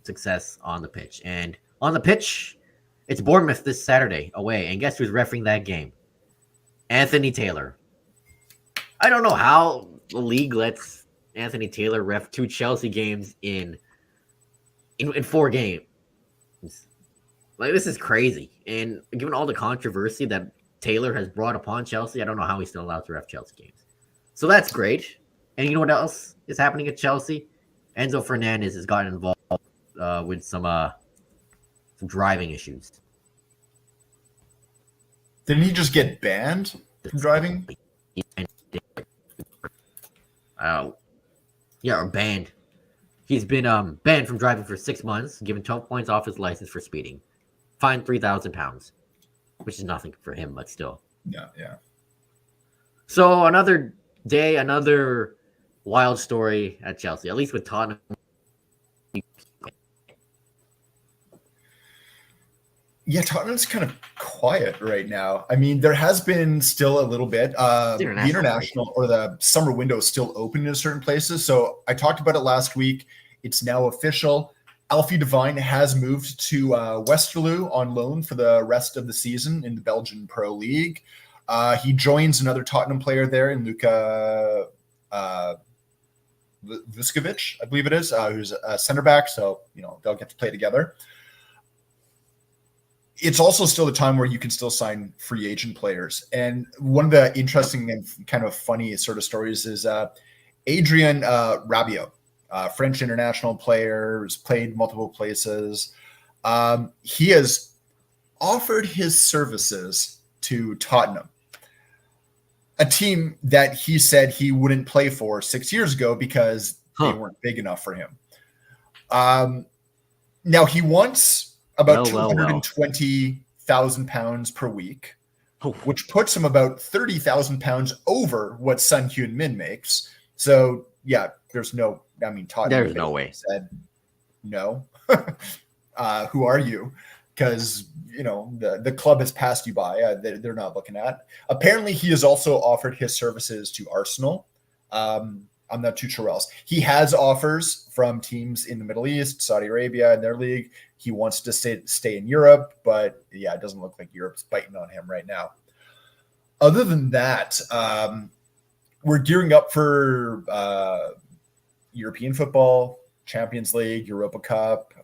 success on the pitch. And on the pitch, it's Bournemouth this Saturday away. And guess who's refereeing that game? Anthony Taylor. I don't know how the league lets Anthony Taylor ref 2 Chelsea games in 4 games. Like, this is crazy. And given all the controversy that Taylor has brought upon Chelsea, I don't know how he's still allowed to ref Chelsea games. So that's great. And you know what else is happening at Chelsea? Enzo Fernandez has gotten involved with some driving issues. Didn't he just get banned from driving? Yeah, or banned. He's been banned from driving for 6 months, given 12 points off his license for speeding. Fined £3,000, which is nothing for him, but still. Yeah. So another day, another wild story at Chelsea, at least with Tottenham. Yeah, Tottenham's kind of quiet right now. I mean, there has been still a little bit. The international or the summer window is still open in certain places. So I talked about it last week. It's now official. Alfie Devine has moved to Westerlo on loan for the rest of the season in the Belgian Pro League. He joins another Tottenham player there in Luka Vuskovic, I believe it is, who's a center back. So, they'll get to play together. It's also still the time where you can still sign free agent players. And one of the interesting and kind of funny sort of stories is Adrien Rabiot, French international player, who's played multiple places. He has offered his services to Tottenham, a team that he said he wouldn't play for 6 years ago because they weren't big enough for him. Now he wants about Well. 220,000 pounds per week, Oh, which puts him about 30,000 pounds over what Sun Hyun-min makes. So yeah, there's no. I mean, Tottenham there's no way. said no. Who are you? Because the club has passed you by. They're not looking at. Apparently, he has also offered his services to Arsenal. I'm not too sure else. He has offers from teams in the Middle East, Saudi Arabia, in their league. He wants to stay in Europe, but yeah, it doesn't look like Europe's biting on him right now. Other than that, we're gearing up for European football, Champions League, Europa Cup,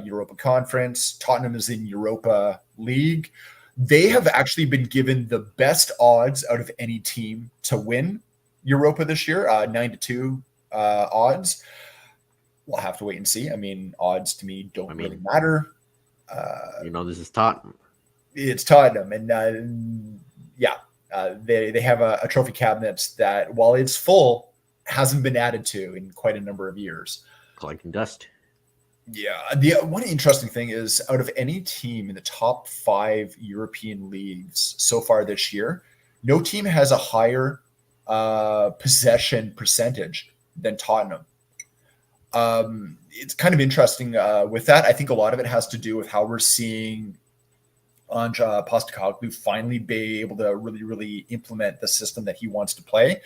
Europa Conference. Tottenham is in Europa League. They have actually been given the best odds out of any team to win Europa this year, 9-2 odds. We'll have to wait and see. I mean, odds to me don't really matter. This is Tottenham. It's Tottenham, and they have a trophy cabinet that, while it's full, hasn't been added to in quite a number of years. Collecting dust. Yeah. The one interesting thing is, out of any team in the top 5 European leagues so far this year, no team has a higher possession percentage than Tottenham. It's kind of interesting with that. I think a lot of it has to do with how we're seeing Ange Postecoglou finally be able to really, really implement the system that he wants to play.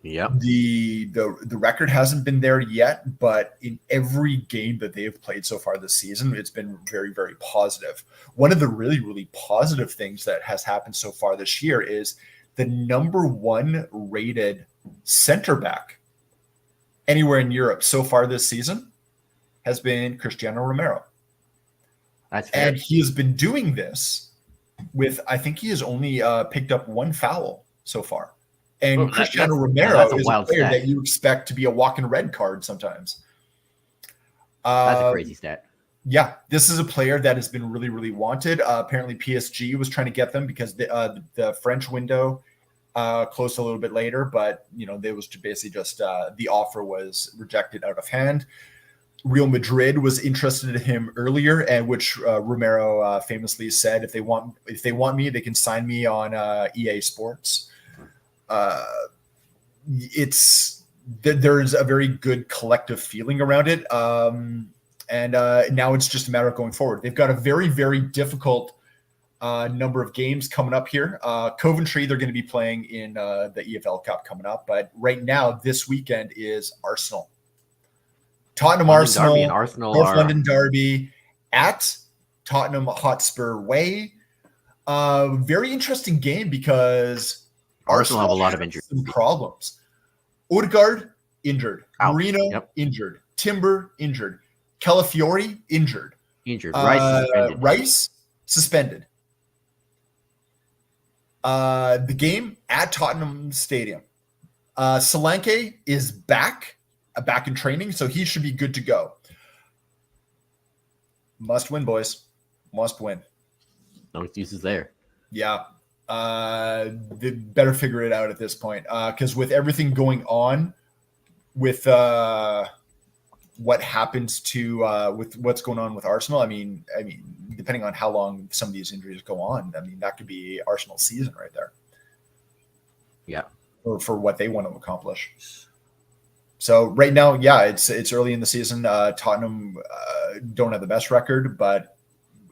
Yeah. The record hasn't been there yet, but in every game that they have played so far this season, it's been very, very positive. One of the really, really positive things that has happened so far this year is the number 1 rated center back anywhere in Europe so far this season has been Cristiano Romero. That's fair. And he has been doing this with, I think he has only picked up 1 foul so far. And Cristiano Romero is a player that you expect to be a walking red card sometimes. That's a crazy stat. Yeah, this is a player that has been really, really wanted. Apparently, PSG was trying to get them because the French window closed a little bit later, but they was basically just the offer was rejected out of hand. Real Madrid was interested in him earlier, and which Romero famously said, if they want me, they can sign me on EA Sports. There's a very good collective feeling around it. And now it's just a matter of going forward. They've got a very, very difficult number of games coming up here. Coventry, they're going to be playing in the EFL Cup coming up. But right now, this weekend is Arsenal. Tottenham, London Arsenal, Derby and Arsenal North London Derby at Tottenham Hotspur Way. Very interesting game because Arsenal have a lot of injuries. Some problems. Odegaard, injured. Out. Marino, injured. Timber, injured. Calafiori, injured. Rice suspended. The game at Tottenham Stadium. Solanke is back in training, so he should be good to go. Must win, boys. Must win. No excuses there. Yeah. They better figure it out at this point. Because with everything going on with what happens to with what's going on with Arsenal, I mean, depending on how long some of these injuries go on, I mean, that could be Arsenal's season right there. Yeah. Or for what they want to accomplish. So right now, yeah, it's early in the season. Tottenham don't have the best record, but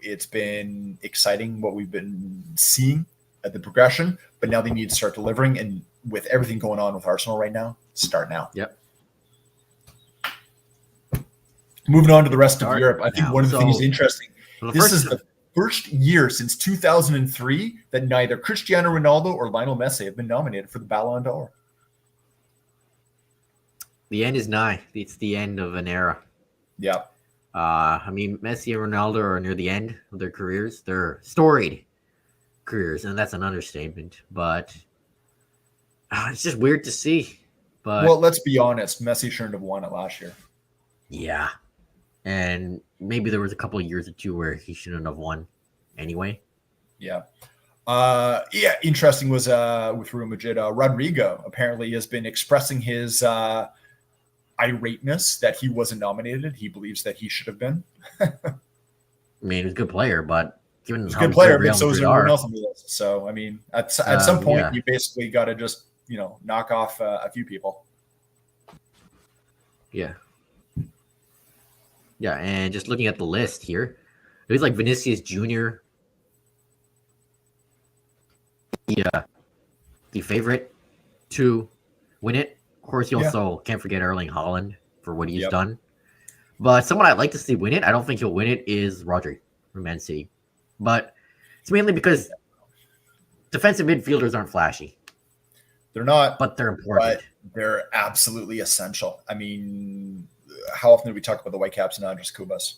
it's been exciting what we've been seeing at the progression. But now they need to start delivering, and with everything going on with Arsenal right now, start now. Yep. Moving on to the rest of Europe, I think one of the things interesting. This is the first year since 2003 that neither Cristiano Ronaldo or Lionel Messi have been nominated for the Ballon d'Or. The end is nigh. It's the end of an era. Yeah. I mean, Messi and Ronaldo are near the end of their careers. They're storied careers, and that's an understatement. But it's just weird to see. But well, let's be honest. Messi shouldn't have won it last year. Yeah. And maybe there was a couple of years or two where he shouldn't have won anyway. Yeah. Interesting was with Real Madrid. Rodrigo apparently has been expressing his irateness that he wasn't nominated. He believes that he should have been. I mean, he's a good player, but given He's a how good player, good but Real so is Madrid everyone are, else on the list. So I mean, at some point, yeah, you basically got to just knock off a few people. yeah, yeah. And just looking at the list here, it was like Vinicius Jr., the the favorite to win it. Of course, you Yeah. also can't forget Erling Haaland for what he's Yep. done. But someone I'd like to see win it, I don't think he'll win it, is Rodri from Man City. But it's mainly because defensive midfielders aren't flashy, They're not, but they're important. but they're absolutely essential. I mean, how often do we talk about the Whitecaps and Andres Cubas?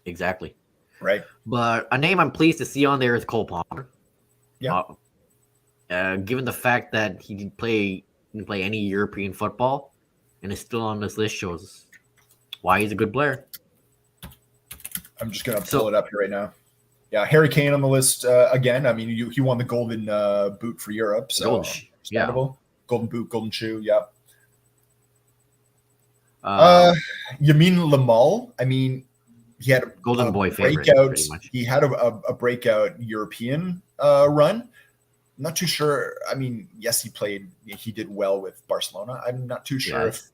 Exactly. Right. But a name I'm pleased to see on there is Cole Palmer. Yeah. Given the fact that he didn't play any European football and is still on this list, shows why he's a good player. I'm just gonna pull it up here right now. Yeah, Harry Kane on the list again. I mean, he won the Golden Boot for Europe, so understandable. Yeah. Golden Boot, Golden Shoe. Yeah. Yamin Lamal. I mean, he had Golden Boy breakout. favorite, pretty much. He had a breakout European run. I'm not too sure. I mean, yes, he did well with Barcelona. I'm not too sure if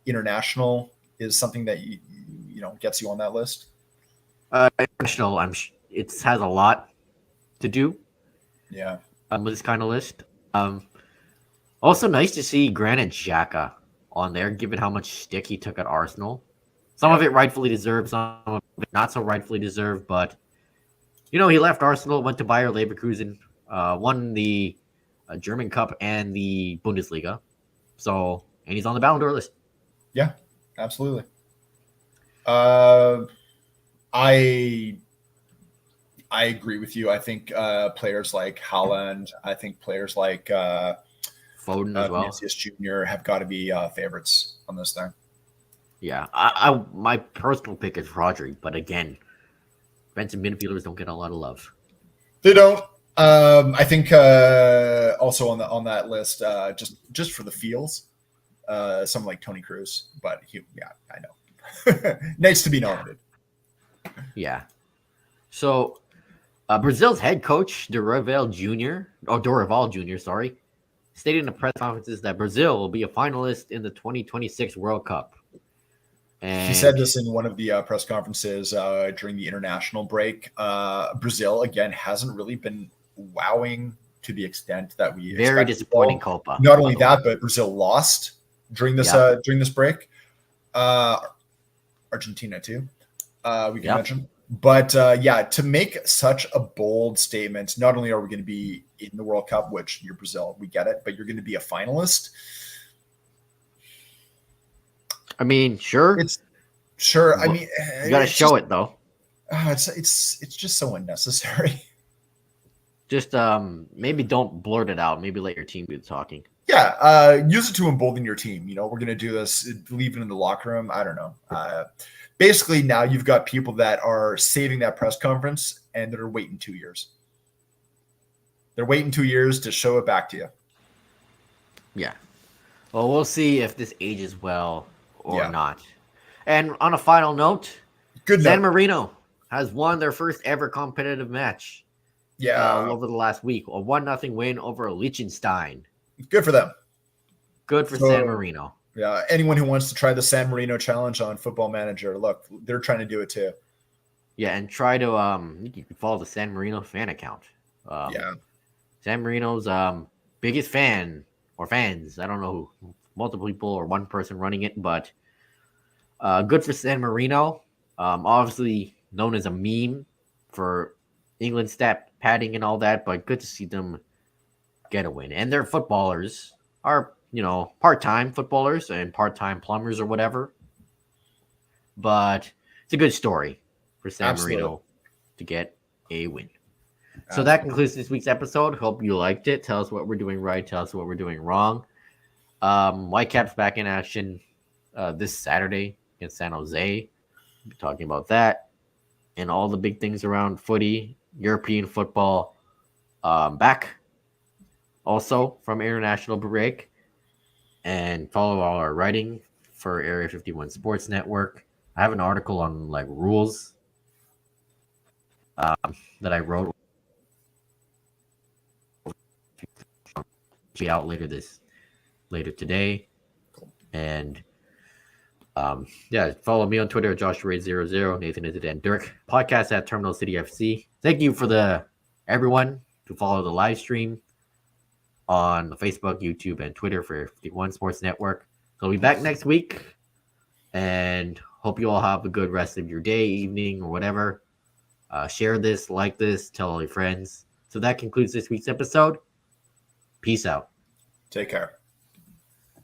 international is something that gets you on that list. International, it has a lot to do. Yeah. With this kind of list. Also nice to see Granit Xhaka on there, given how much stick he took at Arsenal. Some of it rightfully deserved, some of it not so rightfully deserved, but he left Arsenal, went to Bayer Leverkusen, won the German Cup and the Bundesliga. So, and he's on the Ballon d'Or list. Yeah, absolutely. I agree with you. I think players like Haaland, I think players like Foden as well, Vinicius Jr. have got to be favorites on this thing. Yeah, my personal pick is Rodri, but again, defensive midfielders don't get a lot of love. They don't. I think also on that list, just for the feels, someone like Tony Cruz. But I know, nice to be nominated. Yeah. So, Brazil's head coach Dorival Jr., sorry, stated in the press conferences that Brazil will be a finalist in the 2026 World Cup. And he said this in one of the press conferences during the international break. Brazil, again, hasn't really been wowing to the extent that we very disappointing Copa. Not only that, but Brazil lost during this break. Argentina too, we can mention. But to make such a bold statement, not only are we going to be in the World Cup, which you're Brazil, we get it, but you're going to be a finalist. I mean, sure. I mean, you got to show it though. It's just so unnecessary. Just maybe don't blurt it out. Maybe let your team do the talking. Yeah, use it to embolden your team. We're going to do this. Leave it in the locker room. I don't know. Basically, now you've got people that are saving that press conference and they're waiting 2 years. They're waiting 2 years to show it back to you. Yeah. Well, we'll see if this ages well or not. And on a final note, San Marino has won their first ever competitive match. Over the last week, a 1-0 win over Liechtenstein. Good for them. Good for San Marino. Yeah, anyone who wants to try the San Marino challenge on Football Manager, look, they're trying to do it too. Yeah, and try to you can follow the San Marino fan account. San Marino's biggest fan or fans. I don't know who, multiple people or one person running it, but good for San Marino. Obviously known as a meme for England stat padding and all that, but good to see them get a win. And their footballers are, part-time footballers and part-time plumbers or whatever. But it's a good story for San Marino to get a win. So that concludes this week's episode. Hope you liked it. Tell us what we're doing right. Tell us what we're doing wrong. Whitecaps back in action this Saturday against San Jose. We'll be talking about that and all the big things around footy, European football. Back also from international break. And follow all our writing for Area 51 Sports Network. I have an article on rules that I wrote be out later today. And yeah, follow me on Twitter, JoshuaRay00, Nathan is it, and Dirk. Podcast at Terminal City FC. Thank you for everyone to follow the live stream on Facebook, YouTube, and Twitter for 51 Sports Network. So we'll be back next week, and hope you all have a good rest of your day, evening, or whatever. Share this, like this, tell all your friends. So that concludes this week's episode. Peace out. Take care.